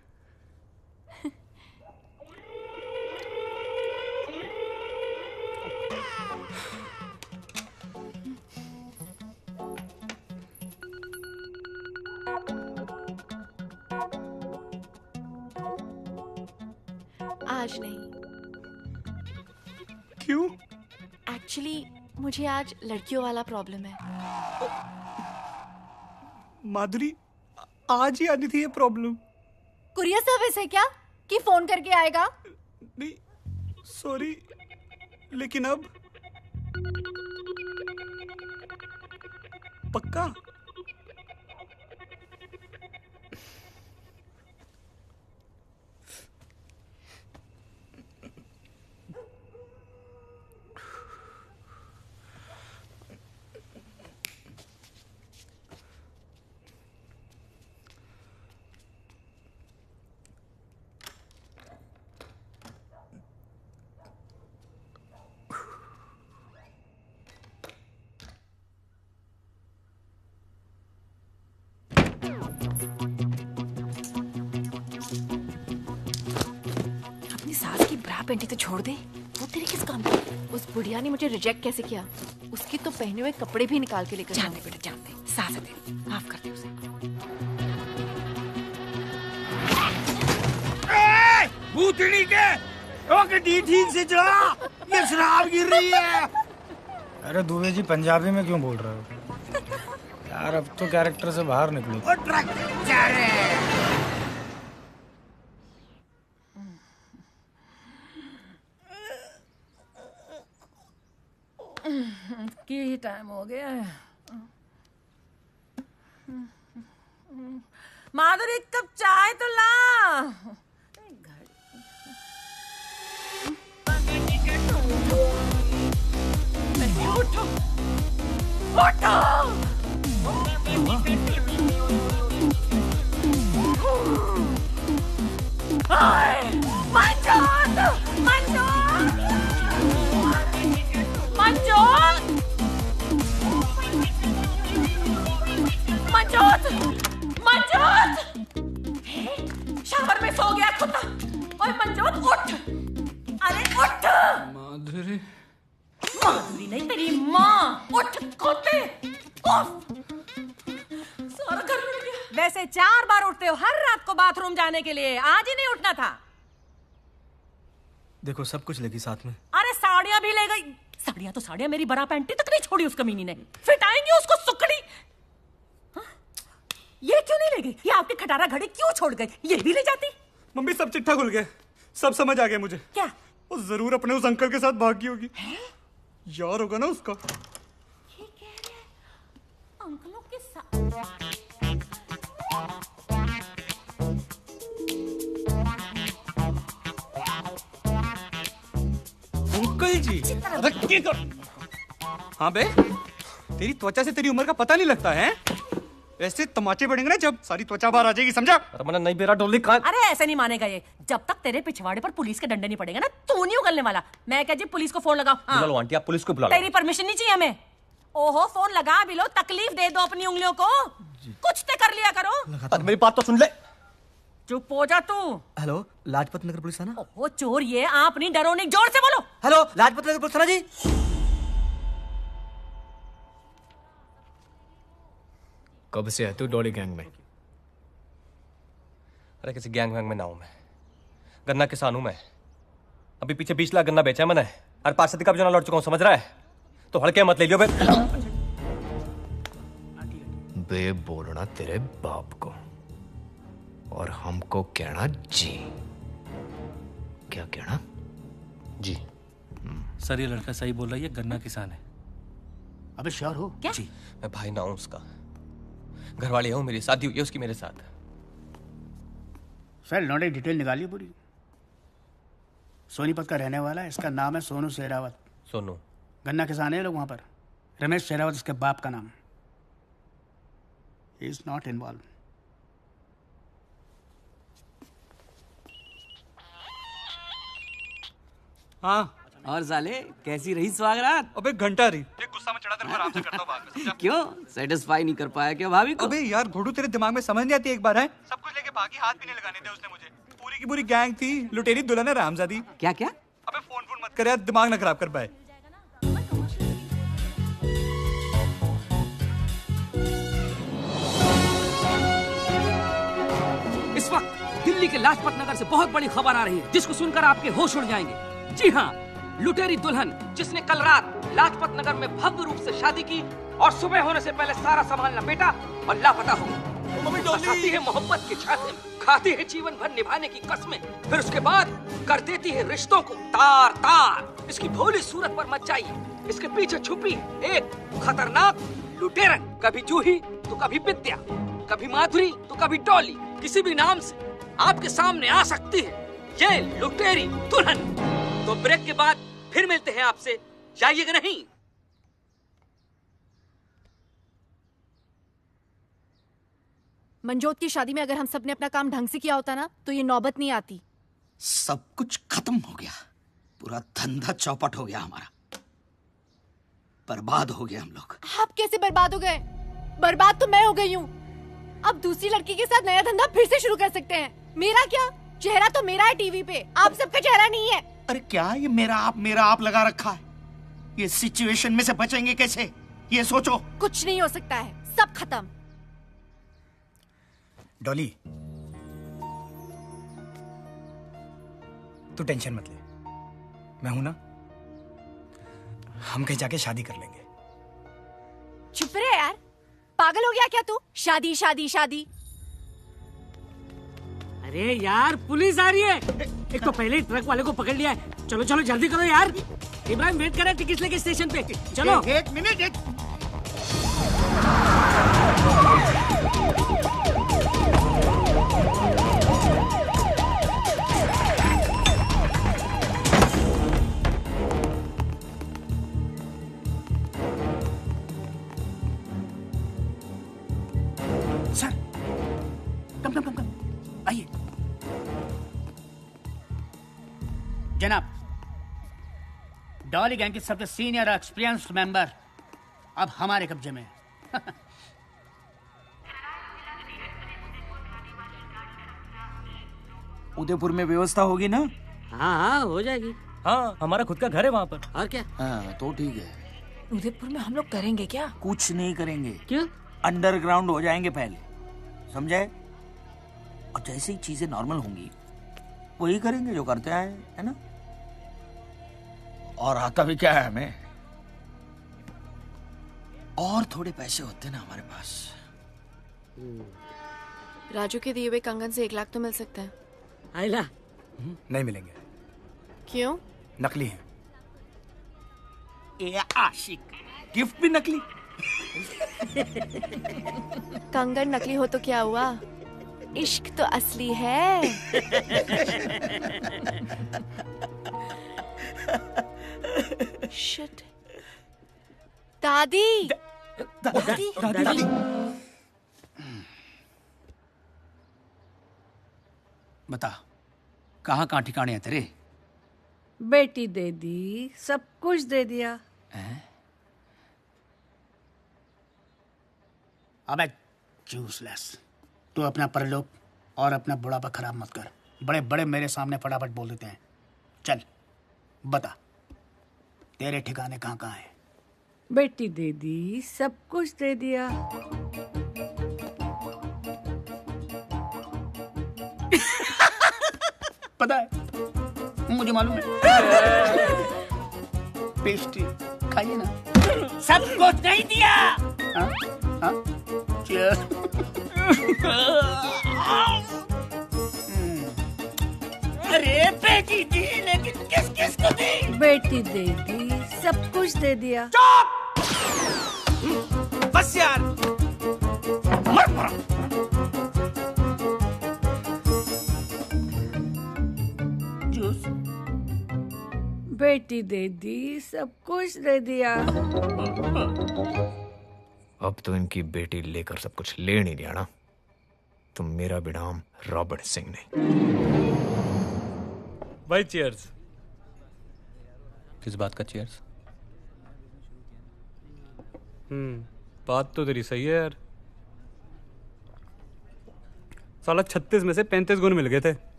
आज नहीं। क्यों? एक्चुअली मुझे आज लड़कियों वाला प्रॉब्लम है। माधुरी, आज ही आनी थी ये प्रॉब्लम। कुरियर सर्विस है क्या कि फोन करके आएगा? नहीं, सॉरी, लेकिन अब पक्का? पेंटी तो छोड़ दे, वो तेरे किस काम की? उस बुढ़िया ने मुझे रिजेक्ट कैसे किया? उसकी तो पहने हुए कपड़े भी निकाल के लेकर जाने बेटा जाने, सास दे, माफ कर दे उसे। भूतनी के ओके ठीक से चला, ये शराब गिर रही है। अरे दुबे जी पंजाबी में क्यों बोल रहे हो यार? अब तो कैरेक्टर से बाहर निकलो। और ट्रक जा रहे हैं। की टाइम हो गया है। माधुरी एक कप चाय तो ला। उठो उठो। मंजोत मंजोत मंजोत मंजोत मंजोत। शावर में सो गया कुत्ता। ओए मंजोत उठ, अरे उठ। माधुरी माधुरी नहीं तेरी माँ। उठ कुत्ते, उठ। सारा घर मिल गया। वैसे 4 बार उठते हो हर रात को बाथरूम जाने के लिए, आज ही नहीं उठना था। देखो सब कुछ लेगी साथ में। अरे साड़ियां भी ले गई। साड़ियां तो साड़ियां, मेरी बरा पैंटी तक नहीं छोड़ी उस कमीनी ने। फिट आएंगी उसको सुकड़ी। हाँ? ये क्यों नहीं ले गई? ये आपकी खटारा घड़ी क्यों छोड़ गई? ये भी ले जाती। मम्मी सब चिट्ठा खुल गया, सब समझ आ गया मुझे। क्या? वो जरूर अपने उस अंकल के साथ भागी होगी। यार होगा ना उसका। ये कह रहे हैं अंकलों के साथ। अंकल जी अरे क्या कर? हाँ बे, तेरी त्वचा से तेरी उम्र का पता नहीं लगता है। ऐसे तमाचे पड़ेंगे ना जब सारी त्वचा बाहर आ जाएगी, समझा? रमना नहीं बेरा डोली कहाँ? अरे ऐसे नहीं मानेगा ये। जब तक तेरे पिछवाड़े पर पुलिस के डंडे नहीं पड़ेगा ना, तू नहीं उगलने वाला। मैं क्या जी पुलिस को फोन लगाओ? बुला लो आंटी, आप पुलिस को बुला लो। तेरी परमिशन नहीं चाहिए हमें। ओहो फोन लगा भी लो, तकलीफ दे दो अपनी उंगलियों को। कुछ तो कर लिया करो। मेरी बात तो सुन ले। चुप हो जा तू। हेलो लाजपत नगर पुलिस थाना। ओहो चोर ये, आप नहीं डरो नहीं, जोर से बोलो। हेलो लाजपत नगर पुलिस थाना जी। कब से है तू डॉली गैंग में? अरे किसी गैंग वैंग में ना हूं मैं, गन्ना किसान हूं मैं। अभी पीछे 20 लाख गन्ना बेचा है मैंने, और 5 सदी का भी जना लौट चुका हूं, समझ रहा है? तो हड़के मत ले लियो बे। बे बोलना तेरे बाप को, और हमको कहना जी। क्या कहना? जी। सर ये लड़का सही बोल रहा है, ये गन्ना किसान है। अबे श्योर हो? क्या? जी मैं भाई ना हूं उसका, घरवाली हूं, मेरी शादी हुई है उसकी मेरे साथ। सर इन्होंने डिटेल निकाली पूरी। सोनीपत का रहने वाला है, इसका नाम है सोनू शेरावत। सोनू गन्ना किसान है लोग वहां पर। रमेश शेरावत इसके बाप का नाम। He is not involve. हाँ और साले कैसी रही स्वागरात? अबे घंटा रही। एक गुस्सा में चढ़ा तेरे को आराम से करता हूँ बाद में, समझा? क्यों सेटिस्फाई नहीं कर पाया क्या भाभी को? अबे यार घोड़ू तेरे दिमाग में समझ नहीं आती एक बार है? सब कुछ लेके भागी, हाथ भी नहीं लगाने थे उसने मुझे। पूरी की पूरी गैंग थी, लुटेरी दुल्हन है रामजादी। क्या क्या? अबे फोन मत कर यार, दिमाग ना खराब कर पाए। इस वक्त दिल्ली के लाजपत नगर से बहुत बड़ी खबर आ रही है, जिसको सुनकर आपके होश उड़ जाएंगे। जी हाँ, लुटेरी दुल्हन जिसने कल रात लाजपत नगर में भव्य रूप से शादी की और सुबह होने से पहले सारा सामान लपेटा और लापता हो गई। बसाती है मोहब्बत के छाते में, खाती है जीवन भर निभाने की कसमें, फिर उसके बाद कर देती है रिश्तों को तार तार। इसकी भोली सूरत पर मत जाइए, इसके पीछे छुपी एक खतरनाक लुटेरन। कभी जूही तो कभी विद्या, कभी माधुरी तो कभी डॉली, किसी भी नाम से आपके सामने आ सकती है ये लुटेरी दुल्हन। तो ब्रेक के बाद फिर मिलते हैं आपसे, जाइएगा नहीं। मंजोत की शादी में अगर हम सब ने अपना काम ढंग से किया होता ना, तो ये नौबत नहीं आती। सब कुछ खत्म हो गया, पूरा धंधा चौपट हो गया हमारा, बर्बाद हो गए हम लोग। आप कैसे बर्बाद हो गए? बर्बाद तो मैं हो गई हूँ। अब दूसरी लड़की के साथ नया धंधा फिर से शुरू कर सकते हैं। मेरा क्या? चेहरा तो मेरा है टीवी पे, आप सबका चेहरा नहीं है। अरे क्या ये मेरा आप लगा रखा है? ये सिचुएशन में से बचेंगे कैसे, ये सोचो। कुछ नहीं हो सकता है, सब खत्म। डॉली, तू टेंशन मत ले, मैं हूं ना। हम कहीं जाके शादी कर लेंगे। चुप रहे यार, पागल हो गया क्या तू? शादी शादी शादी। अरे यार पुलिस आ रही है। एक तो पहले ही ट्रक वाले को पकड़ लिया है। चलो चलो जल्दी करो यार। इब्राहिम वेट कर रहा है टिकट लेके स्टेशन पे। चलो। एक मिनट। सर, कम आइए। जनाब, डॉली गैंग के सबसे सीनियर एक्सपीरियंस्ड मेंबर अब हमारे कब्जे में है। उदयपुर में व्यवस्था होगी ना? हाँ हो जाएगी। हाँ, हमारा खुद का घर है वहाँ पर। और क्या? हाँ तो ठीक है। उदयपुर में हम लोग करेंगे क्या? कुछ नहीं करेंगे। क्यों? अंडरग्राउंड हो जाएंगे पहले, समझे? और जैसे ही चीजें नॉर्मल होंगी वही करेंगे जो करते आए, है ना? और आता भी क्या है हमें, और थोड़े पैसे होते ना हमारे पास। राजू के दिए हुए कंगन से 1 लाख तो मिल सकता है। आइला नहीं मिलेंगे। क्यों? नकली है। ए आशिक, गिफ्ट भी नकली। कंगन नकली हो तो क्या हुआ, इश्क तो असली है। शिट। दादी दादी। बता, कहाँ ठिकाने है तेरे? बेटी दे दी, सब कुछ दे दिया। अबे यूजलेस, तू अपना परलोक और अपना बुढ़ापा खराब मत कर। बड़े बड़े मेरे सामने फटाफट बोल देते हैं। चल बता, तेरे ठिकाने कहाँ कहाँ है? बेटी दे दी, सब कुछ दे दिया। पता है, मुझे मालूम है। पेस्ट्री खाइए ना। सब कुछ नहीं दिया। हाँ? हाँ? Cheers. अरे बेटी दी, लेकिन किस किस को दी? बेटी दे दी, सब कुछ दे दिया। बस यार, मर पड़ा। जूस। बेटी दे दी, सब कुछ दे दिया। अब तो इनकी बेटी लेकर सब कुछ ले नहीं दिया ना, तो मेरा भी नाम रॉबर्ट सिंह नहीं। भाई चीयर्स। किस बात का चीयर्स? बात तो तेरी सही है यार। साला 36 में से 35 गुण मिल गए थे।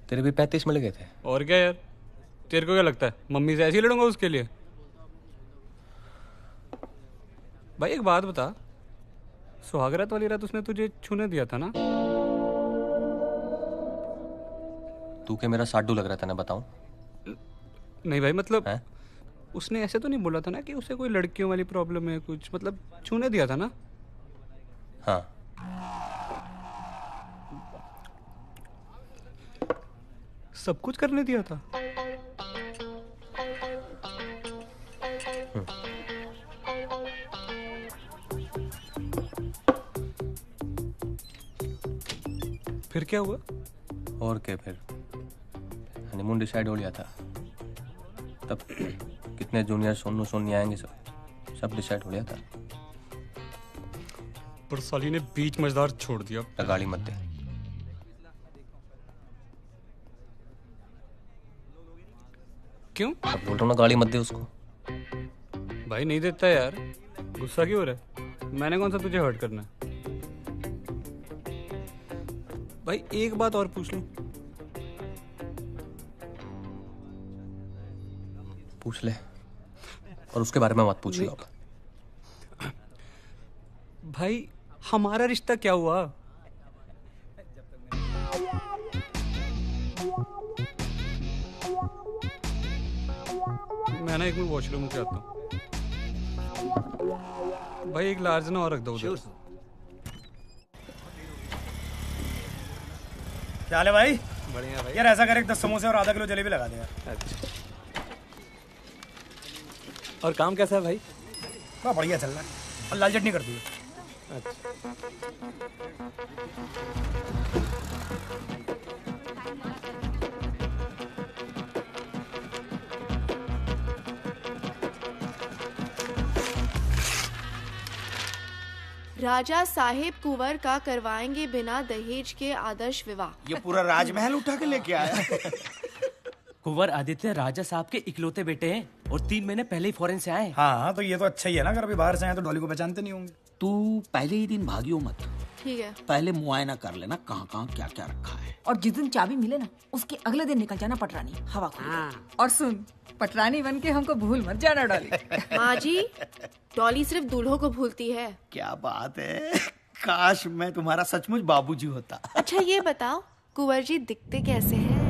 तेरे भी 35 मिल गए थे। और क्या यार, तेरे को क्या लगता है मम्मी से ऐसे ही लड़ूंगा उसके लिए? भाई एक बात बता, सुहागरात वाली रात उसने तुझे छूने दिया था ना? तू क्या मेरा साडू लग रहा था ना, बताऊं? नहीं भाई, मतलब उसने ऐसे तो नहीं बोला था ना कि उसे कोई लड़कियों वाली प्रॉब्लम है कुछ, मतलब छूने दिया था ना? हाँ। सब कुछ करने दिया था? फिर क्या हुआ? और क्या, फिर हनीमून डिसाइड हो लिया था। तब कितने जूनियर सोनू सोनी आएंगे, सब डिसाइड हो लिया था। पर साली ने बीच मजेदार छोड़ दिया। गाली मत दे। क्यों? अब बोल रहा हूँ ना, गाली मत दे उसको। भाई नहीं देता यार, गुस्सा क्यों हो रहा है? मैंने कौन सा तुझे हर्ट करना है? भाई एक बात और पूछ लूं, पूछ ले, और उसके बारे में मत पूछ लो। भाई हमारा रिश्ता क्या हुआ? मैं ना एक मिनट वॉशरूम से आता हूँ। भाई एक लार्ज ना और रख दो उधर। क्या हाल है भाई? बढ़िया भाई। यार ऐसा कर, एक 10 समोसे और आधा किलो जलेबी लगा दे यार। अच्छा। और काम कैसा है भाई? बड़ा बढ़िया चल रहा है, और लाल चटनी कर दी। राजा साहेब कुंवर का करवाएंगे बिना दहेज के आदर्श विवाह। ये पूरा राजमहल उठा के लेके आया। कुंवर आदित्य राजा साहब के इकलौते बेटे हैं और 3 महीने पहले ही फॉरेन से आए। हाँ तो ये तो अच्छा ही है ना, अगर अभी बाहर से आए तो डॉली को पहचानते नहीं होंगे। तू पहले ही दिन भागियो मत, ठीक है। पहले मुआयना कर लेना कहाँ कहाँ क्या क्या रखा है। और जिस दिन चाबी मिले ना, उसके अगले दिन निकल जाना पटरानी हवा को। और सुन, पटरानी बन के हमको भूल मत जाना डॉली। माँ जी, डॉली सिर्फ दूल्हों को भूलती है। क्या बात है, काश मैं तुम्हारा सचमुच बाबूजी होता। अच्छा ये बताओ, कुंवर जी दिखते कैसे हैं?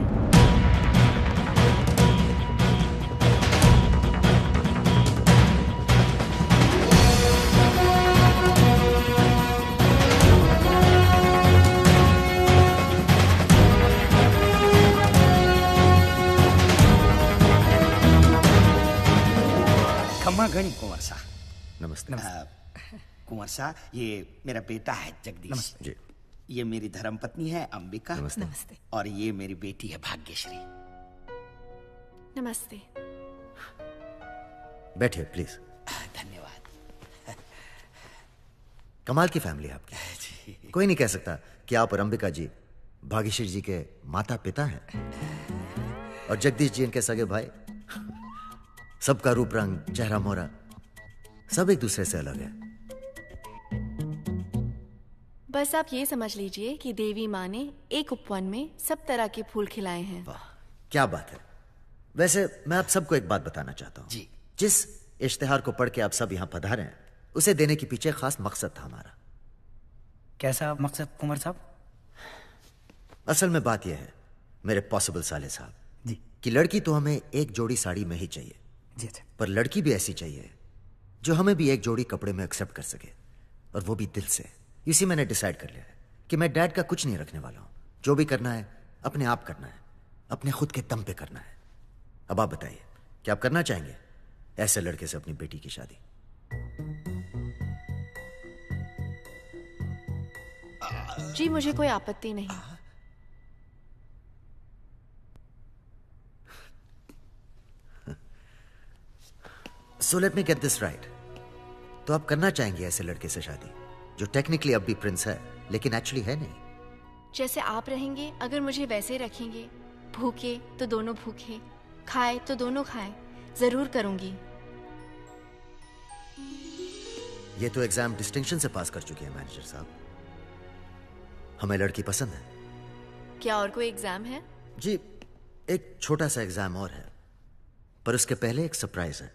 खम्मा घनी कुंवर सा। नमस्ते। कुंवर सा, ये मेरा बेटा है जगदीश जी। ये मेरी धर्मपत्नी है अंबिका। नमस्ते। और ये मेरी बेटी है भाग्यश्री। नमस्ते। बैठिए प्लीज। धन्यवाद। कमाल की फैमिली है आपकी। कोई नहीं कह सकता कि आप और अंबिका जी भाग्यश्री जी के माता पिता हैं, और जगदीश जी इनके सगे भाई। सबका रूप रंग, चेहरा मोहरा सब एक दूसरे से अलग है। बस आप ये समझ लीजिए कि देवी माँ ने एक उपवन में सब तरह के फूल खिलाए हैं। वाह क्या बात है। वैसे मैं आप सबको एक बात बताना चाहता हूँ जी। जिस इश्तिहार को पढ़ के आप सब यहाँ पधारे हैं, उसे देने के पीछे खास मकसद था हमारा। कैसा मकसद कुंवर साहब? असल में बात यह है मेरे पॉसिबल साले साहब जी, कि लड़की तो हमें एक जोड़ी साड़ी में ही चाहिए जी। अच्छा। पर लड़की भी ऐसी चाहिए जो हमें भी एक जोड़ी कपड़े में एक्सेप्ट कर सके, और वो भी दिल से। इसी मैंने डिसाइड कर लिया है कि मैं डैड का कुछ नहीं रखने वाला हूं। जो भी करना है अपने आप करना है, अपने खुद के दम पे करना है। अब आप बताइए, क्या आप करना चाहेंगे ऐसे लड़के से अपनी बेटी की शादी? जी मुझे कोई आपत्ति नहीं। So let me get this right. तो आप करना चाहेंगे ऐसे लड़के से शादी जो टेक्निकली अब भी प्रिंस है लेकिन एक्चुअली है नहीं? जैसे आप रहेंगे, अगर मुझे वैसे रखेंगे, भूखे तो दोनों भूखे, खाए तो दोनों खाए, जरूर करूंगी। ये तो एग्जाम डिस्टिंक्शन से पास कर चुके हैं मैनेजर साहब। हमें लड़की पसंद है। क्या और कोई एग्जाम है? जी एक छोटा सा एग्जाम और है, पर उसके पहले एक सरप्राइज है।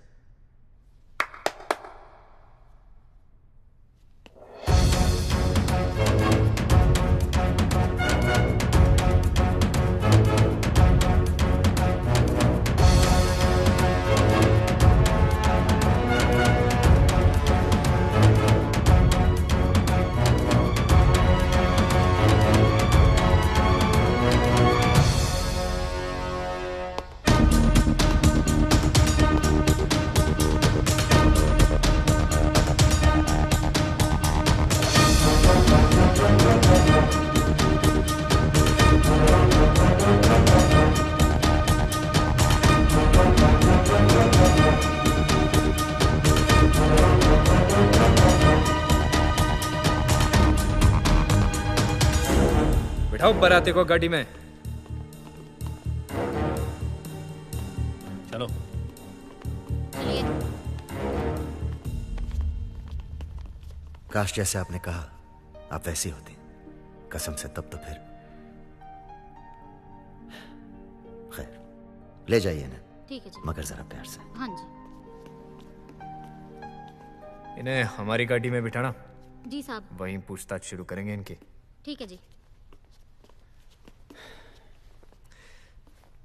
बिठाओ बाराती को गाड़ी में। चलो। काश जैसे आपने कहा आप वैसी होती, कसम से। तब तो फिर खैर ले जाइए ना। ठीक है जी। मगर जरा प्यार से। हाँ जी। इन्हें हमारी गाड़ी में बिठाना। जी साहब। वहीं पूछताछ शुरू करेंगे इनकी। ठीक है जी।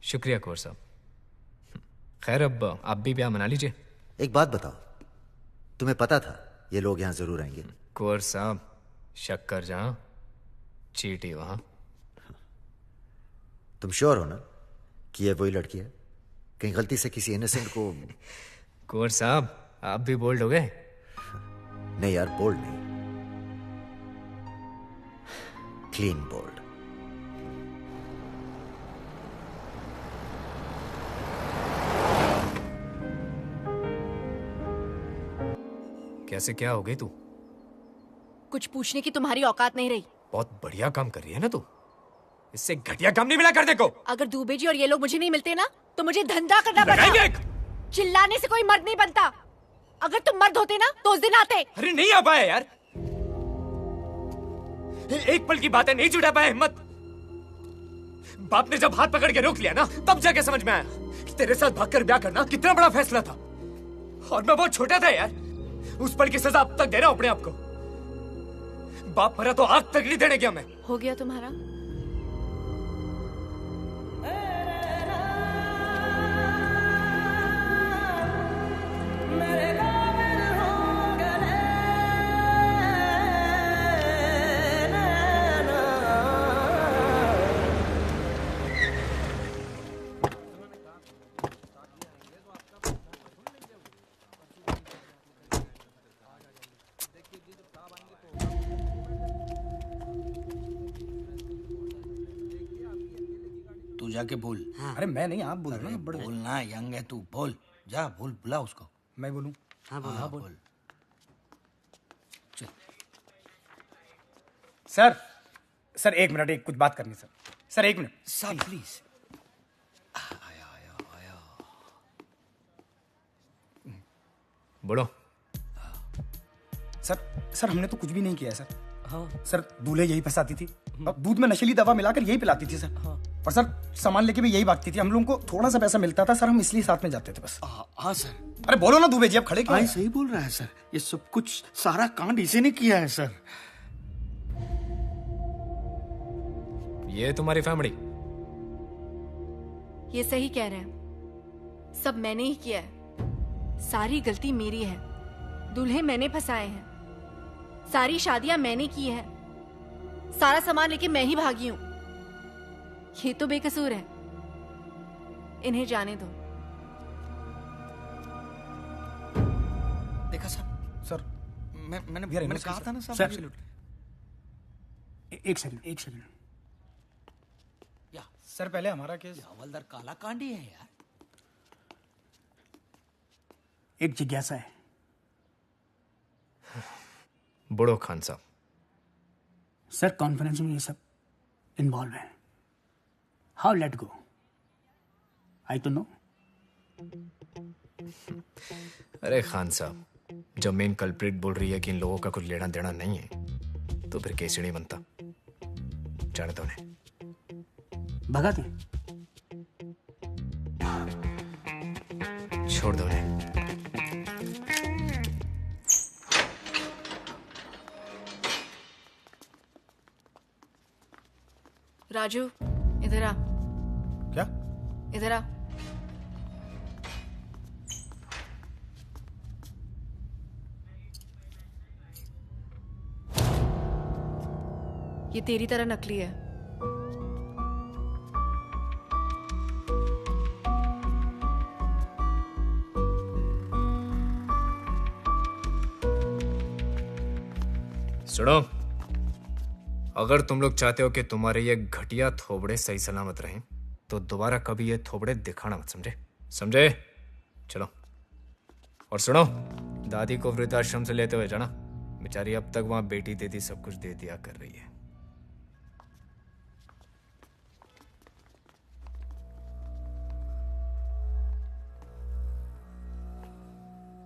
शुक्रिया कौर साहब। खैर अब आप भी ब्याह मना लीजिए। एक बात बताओ, तुम्हें पता था ये लोग यहाँ जरूर आएंगे? कौर साहब, शक्कर जहां चीटी वहां। तुम श्योर हो ना कि ये वही लड़की है? कहीं गलती से किसी इनोसेंट को। कौर साहब, आप भी बोल्ड हो गए? नहीं यार, बोल्ड नहीं, क्लीन बोल्ड। कैसे क्या हो गई तू? कुछ पूछने की तुम्हारी औकात नहीं रही। बहुत बढ़िया काम कर रही है ना तू। इससे घटिया काम नहीं मिला कर देखो। अगर दूबे जी और ये लोग मुझे नहीं मिलते ना तो मुझे धंधा करना पड़ता। चिल्लाने से कोई मर्द नहीं बनता। अगर तुम मर्द होते ना तो उस दिन आते। अरे नहीं आ पाए यार, एक पल की बात है, नहीं जुटा पाया हिम्मत। बाप ने जब हाथ पकड़ के रोक लिया ना तब जाके समझ में आया कि तेरे साथ भागकर ब्याह करना कितना बड़ा फैसला था। और मैं बहुत छोटा था यार, उस पल की सजा अब तक दे रहा हूं अपने आप को। बाप मरा तो आग तक नहीं देने क्या मैं। हो गया तुम्हारा? तू जाके बोल। हाँ। अरे मैं नहीं, आप बोल रहे हो ना। बोलना, यंग है तू, बोल जा, बोल, बुला उसको। मैं बोलूं? हाँ बोल। हाँ बोल। सर, सर एक मिनट, एक कुछ बात करनी सर। सर एक मिनट सर प्लीज। बोलो। सर हमने तो कुछ भी नहीं किया है सर। हाँ। सर दूल्हे यही फंसाती थी, अब दूध में नशीली दवा मिलाकर यही पिलाती थी सर। हाँ। और सर सामान लेके भी यही भागती थी। हम लोगों को थोड़ा सा पैसा मिलता था सर, हम इसलिए साथ में जाते थे बस। हाँ सर। अरे बोलो ना दुबे जी, अब खड़े क्यों हैं? सही बोल रहा है सर, ये सब कुछ सारा कांड इसी ने किया है सर। ये तुम्हारी फैमिली? ये सही कह रहे हैं, सब मैंने ही किया है। सारी गलती मेरी है। दूल्हे मैंने फंसाए हैं, सारी शादियां मैंने की है, सारा सामान लेके मैं ही भागी हूं। ये तो बेकसूर है, इन्हें जाने दो। देखा सर, मैंने कहा था ना सर। एक सेकंड सर, पहले हमारा केस। हवलदार काला कांडी है यार। एक जिज्ञासा है। बुढ़ो खान साहब। सर कॉन्फ्रेंस में ये सब इन्वॉल्व है। How let go? आई तो नो। अरे खान साहब, जब मेन कल्प्रिट बोल रही है कि इन लोगों का कुछ लेना देना नहीं है तो फिर केस नहीं बनता। जाने दो उन्हें। भगा दे। छोड़ दो उन्हें। राजू इधर आ। क्या? इधर आ। ये तेरी तरह नकली है। सुनो, अगर तुम लोग चाहते हो कि तुम्हारे ये घटिया थोबड़े सही सलामत रहें तो दोबारा कभी ये थोबड़े दिखाना मत, समझे? चलो। और सुनो, दादी को वृद्धाश्रम से लेते हुए जाना। बेचारी अब तक वहां बेटी देती सब कुछ दे दिया कर रही है।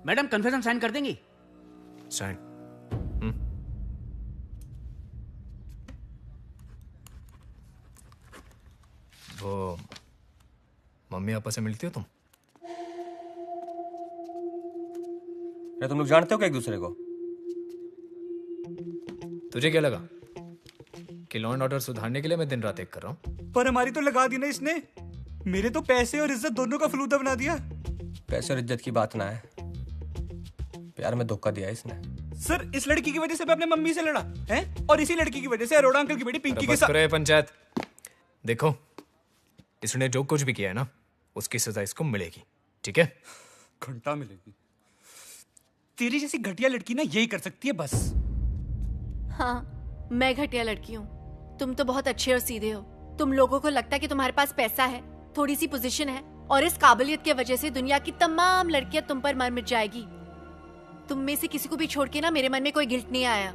मैडम कन्फेशन साइन कर देंगी? साइन। वो मम्मी पापा से मिलती हो तुम? अरे तुम लोग जानते हो क्या एक दूसरे को? तुझे क्या लगा कि लॉ एंड ऑर्डर सुधारने के लिए मैं दिन रात एक कर रहा हूँ? पर हमारी तो लगा दी ना इसने। मेरे तो पैसे और इज्जत दोनों का फलूदा बना दिया। पैसे और इज्जत की बात ना है, प्यार में धोखा दिया इसने। सर इस लड़की की वजह से मैं अपने मम्मी से लड़ा है, और इसी लड़की की वजह से अरोड़ा अंकल की बेटी पिंकी के साथ। पंचायत देखो, इसने जो कुछ भी किया है ना, उसकी सजा इसको मिलेगी, ठीक है? घंटा मिलेगी। तेरी जैसी घटिया लड़की ना यही कर सकती है बस। हाँ, मैं घटिया लड़की हूँ। तुम तो बहुत अच्छे और सीधे हो। तुम लोगों को लगता है कि तुम्हारे पास पैसा है, थोड़ी सी पोजीशन है, और इस काबिलियत की वजह से दुनिया की तमाम लड़कियां तुम पर मर मिट जाएगी। तुम में से किसी को भी छोड़ के ना मेरे मन में कोई गिल्ट नहीं आया।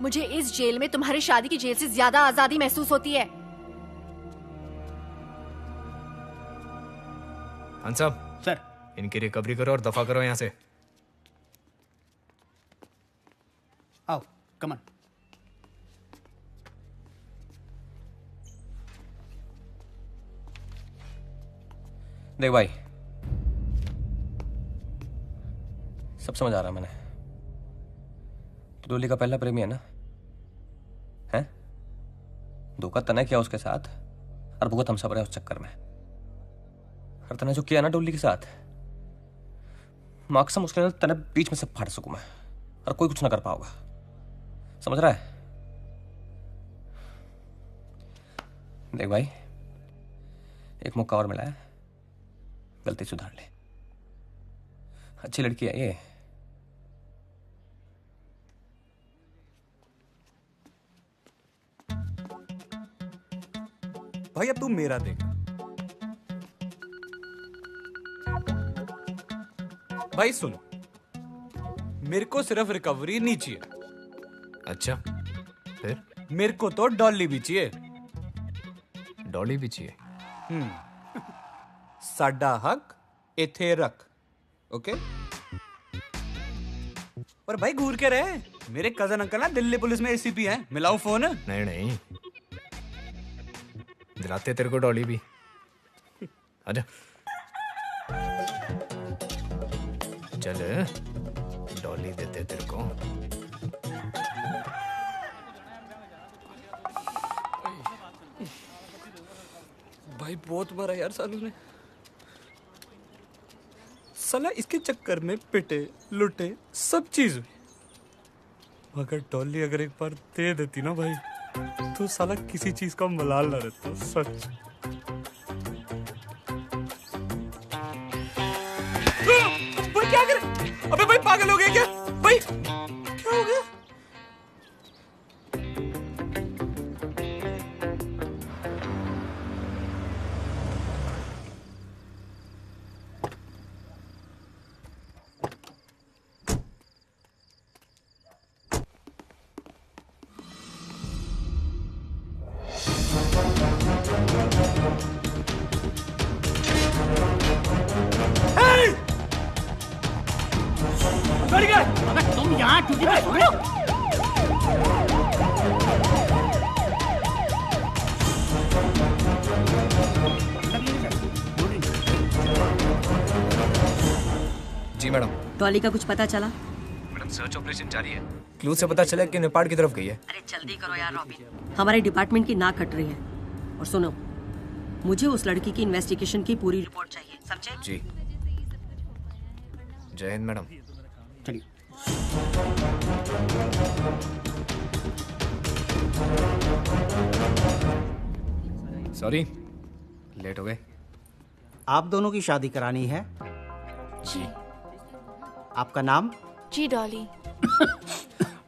मुझे इस जेल में तुम्हारी शादी की जेल से ज्यादा आजादी महसूस होती है। खान साहब, सर, इनकी रिकवरी करो और दफा करो यहाँ से। आओ, कम ऑन। देख भाई, सब समझ आ रहा मैंने। तो डोली का पहला प्रेमी है ना? हैं? धोखा तने किया उसके साथ, और भुगत हम सब रहे उस चक्कर में। और तने जो किया ना डोली के साथ, माकसम उसके अंदर तने बीच में से फाड़ सकूं मैं, और कोई कुछ ना कर पाओगा। समझ रहा है? देख भाई, एक मौका और मिला है, गलती सुधार ले। अच्छी लड़की है ये। भाई अब तू मेरा देख। भाई सुन, मेरे को सिर्फ रिकवरी नहीं चाहिए। अच्छा, फिर? मेरे को तो डॉली भी चाहिए। डॉली भी चाहिए? साडा हक इथे रख, ओके? पर भाई घूर के रहे, मेरे कजन अंकल ना दिल्ली पुलिस में एसीपी हैं। मिलाऊं फोन? नहीं नहीं, दिलाते तेरे को डॉली भी। आजा चल, डॉली देते तेरे को। भाई बहुत मारा यार सालू ने। साला इसके चक्कर में पिटे लुटे सब चीज हुई। मगर डॉली अगर एक बार दे देती ना भाई, तो साला किसी चीज का मलाल ना रहता। सच। भाई क्या करे? अबे भाई पागल हो गए क्या? भाई क्या हो गया? तुम यहाँ टूटी पे सो रहे हो? जी मैडम। डॉली का कुछ पता चला? मैडम सर्च ऑपरेशन जारी है। क्लू से पता चला कि नेपाल की तरफ गई है। अरे जल्दी करो यार रॉबिन, हमारे डिपार्टमेंट की नाक कट रही है। और सुनो, मुझे उस लड़की की इन्वेस्टिगेशन की पूरी रिपोर्ट चाहिए, समझे? जी। जय हिंद मैडम। चलिए। सॉरी, लेट हो गए। आप दोनों की शादी करानी है? जी। आपका नाम? जी डॉली।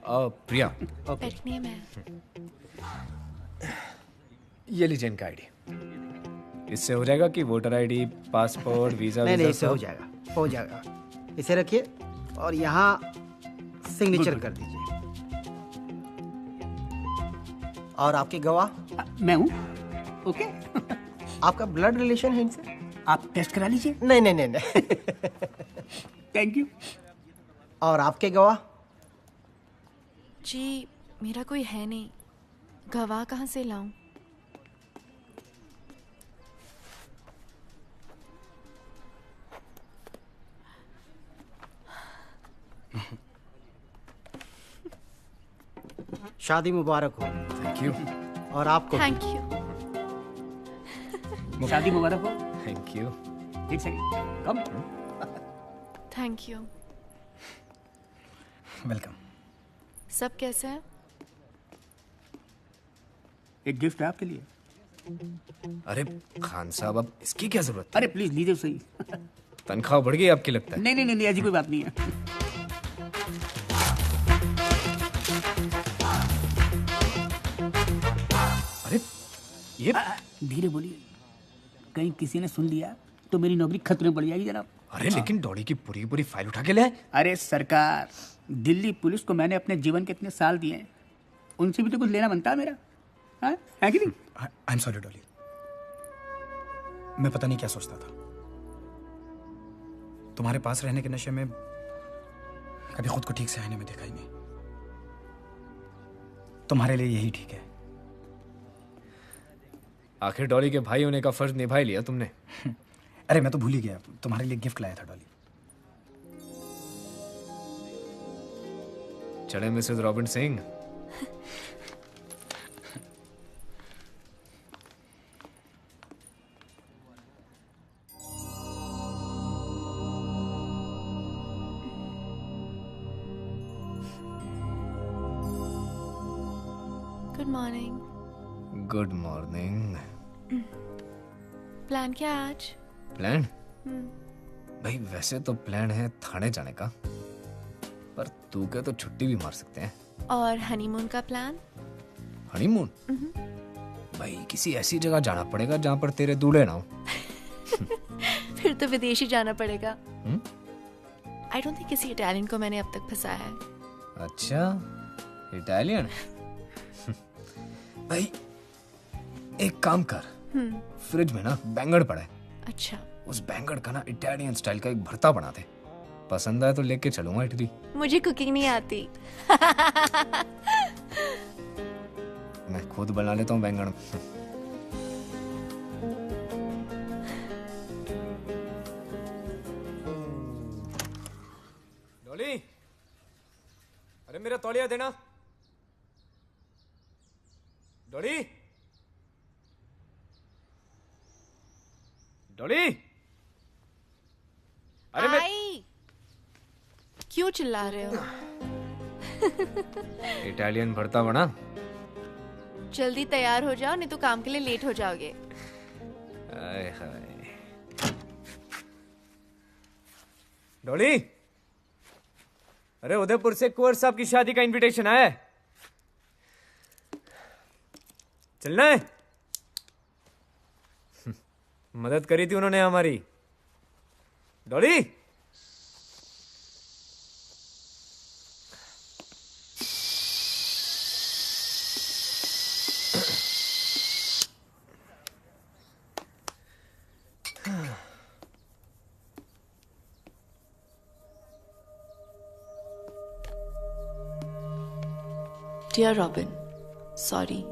प्रिया। पेट नेम है। ये लीजिए इनका आईडी। इससे हो जाएगा कि वोटर आईडी, पासपोर्ट, वीजा? नहीं, इससे हो जाएगा, हो जाएगा। इसे रखिए और यहाँ सिग्नेचर कर दीजिए। और आपके गवाह? मैं हूँ। ओके। आपका ब्लड रिलेशन है इनसे? आप टेस्ट करा लीजिए। नहीं नहीं नहीं नहीं। Thank you. और आपके गवाह? जी मेरा कोई है नहीं, गवाह कहाँ से लाऊं? शादी मुबारक हो। Thank you. और आपको थैंक यू। शादी मुबारक हो। Thank you. एक second, come. Thank you. Welcome. सब कैसे हैं? एक गिफ्ट है आपके लिए। अरे खान साहब, अब इसकी क्या जरूरत? अरे प्लीज लीजिए सही। तनख्वाह बढ़ गई आपकी लगता है? नहीं नहीं नहीं, ऐसी कोई बात नहीं है। अरे ये धीरे बोलिए, कहीं किसी ने सुन लिया तो मेरी नौकरी खतरे में पड़ जाएगी जनाब। अरे लेकिन डॉली की पूरी पूरी फाइल उठा के ले आए। अरे सरकार, दिल्ली पुलिस को मैंने अपने जीवन के इतने साल दिए हैं, उनसे भी तो कुछ लेना बनता है मेरा, हाँ? है कि नहीं? आई एम सॉरी डॉली, मैं पता नहीं क्या सोचता था। तुम्हारे पास रहने के नशे में कभी खुद को ठीक से आईने में देखा ही नहीं। तुम्हारे लिए यही ठीक है। आखिर डॉली के भाई होने का फर्ज निभा ही लिया तुमने। अरे मैं तो भूल ही गया, तुम्हारे लिए गिफ्ट लाया था डॉली। चले Mrs robin Singh. Good morning. Good morning. Plan क्या है आज? प्लान? भाई वैसे तो प्लान है थाने जाने का, पर तू क्या तो छुट्टी भी मार सकते हैं। और हनीमून का प्लान? हनीमून? भाई किसी ऐसी जगह जाना पड़ेगा जहाँ पर तेरे दूल्हे ना हो। फिर तो विदेश ही जाना पड़ेगा। आई डोंट थिंक किसी इटालियन को मैंने अब तक फंसाया है। अच्छा, इटालियन? भाई एक काम कर, फ्रिज में ना बैंगन पड़ा है। अच्छा। उस बैंगन का ना इटालियन स्टाइल का एक भरता बना दे। पसंद आए तो लेके चलूंगा इटली। मुझे कुकिंग नहीं आती। मैं खुद बना लेता हूँ बैंगन। डॉली, अरे मेरा तौलिया देना। डॉली, डॉली, अरे मैं क्यों चिल्ला रहे हो? इटालियन भरता बना। जल्दी तैयार हो जाओ, नहीं तो काम के लिए लेट हो जाओगे। आय हाय। डॉली, अरे उदयपुर से कुंवर साहब की शादी का इनविटेशन आया है, चलना है? मदद करी थी उन्होंने हमारी। Dolly, dear Robin, sorry,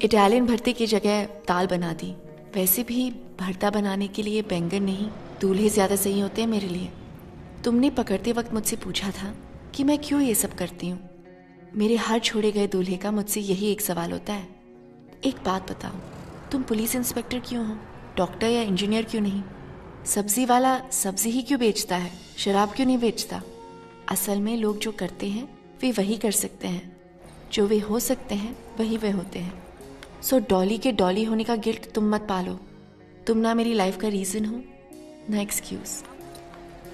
Italian भरते की जगह दाल बना दी। वैसे भी भरता बनाने के लिए बैंगन नहीं, दूल्हे ज्यादा सही होते हैं मेरे लिए। तुमने पकड़ते वक्त मुझसे पूछा था कि मैं क्यों ये सब करती हूँ। मेरे हर छोड़े गए दूल्हे का मुझसे यही एक सवाल होता है, एक बात बताओ, तुम पुलिस इंस्पेक्टर क्यों हो, डॉक्टर या इंजीनियर क्यों नहीं? सब्जी वाला सब्जी ही क्यों बेचता है, शराब क्यों नहीं बेचता? असल में लोग जो करते हैं वे वही कर सकते हैं, जो वे हो सकते हैं वही वे होते हैं। सो डॉली के डॉली होने का गिल्ट तुम मत पालो। तुम ना मेरी लाइफ का रीजन हो ना एक्सक्यूज।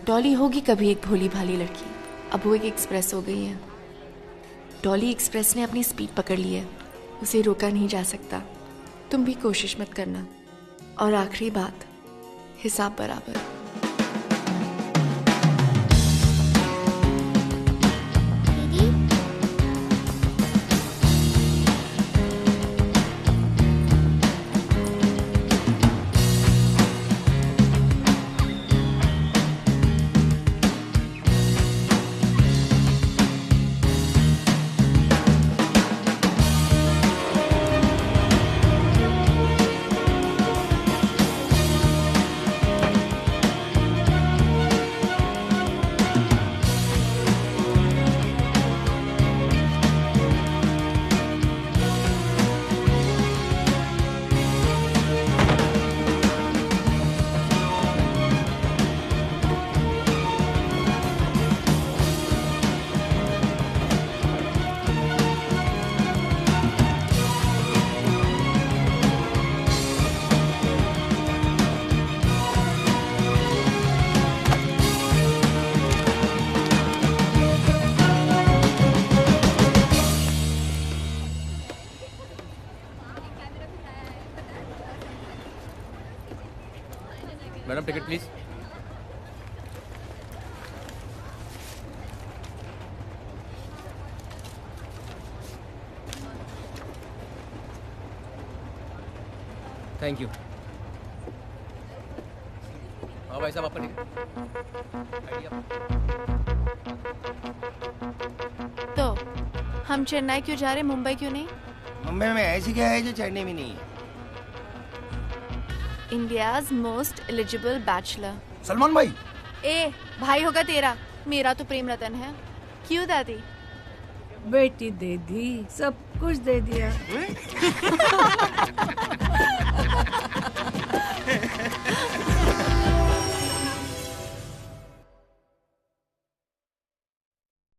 डॉली होगी कभी एक भोली भाली लड़की, अब वो एक एक्सप्रेस हो गई है। डॉली एक्सप्रेस ने अपनी स्पीड पकड़ ली है, उसे रोका नहीं जा सकता। तुम भी कोशिश मत करना। और आखिरी बात, हिसाब बराबर। Madam ticket please. Thank you. हाँ भाई साहब, आपका टिकट। तो हम चेन्नई क्यों जा रहे, मुंबई क्यों नहीं? मुंबई में ऐसी क्या है जो चेन्नई में नहीं है? India's most eligible bachelor. Salman भाई। ए भाई होगा तेरा, मेरा तो प्रेम रतन है। क्यों दादी? बेटी दे दी, सब कुछ दे दिया।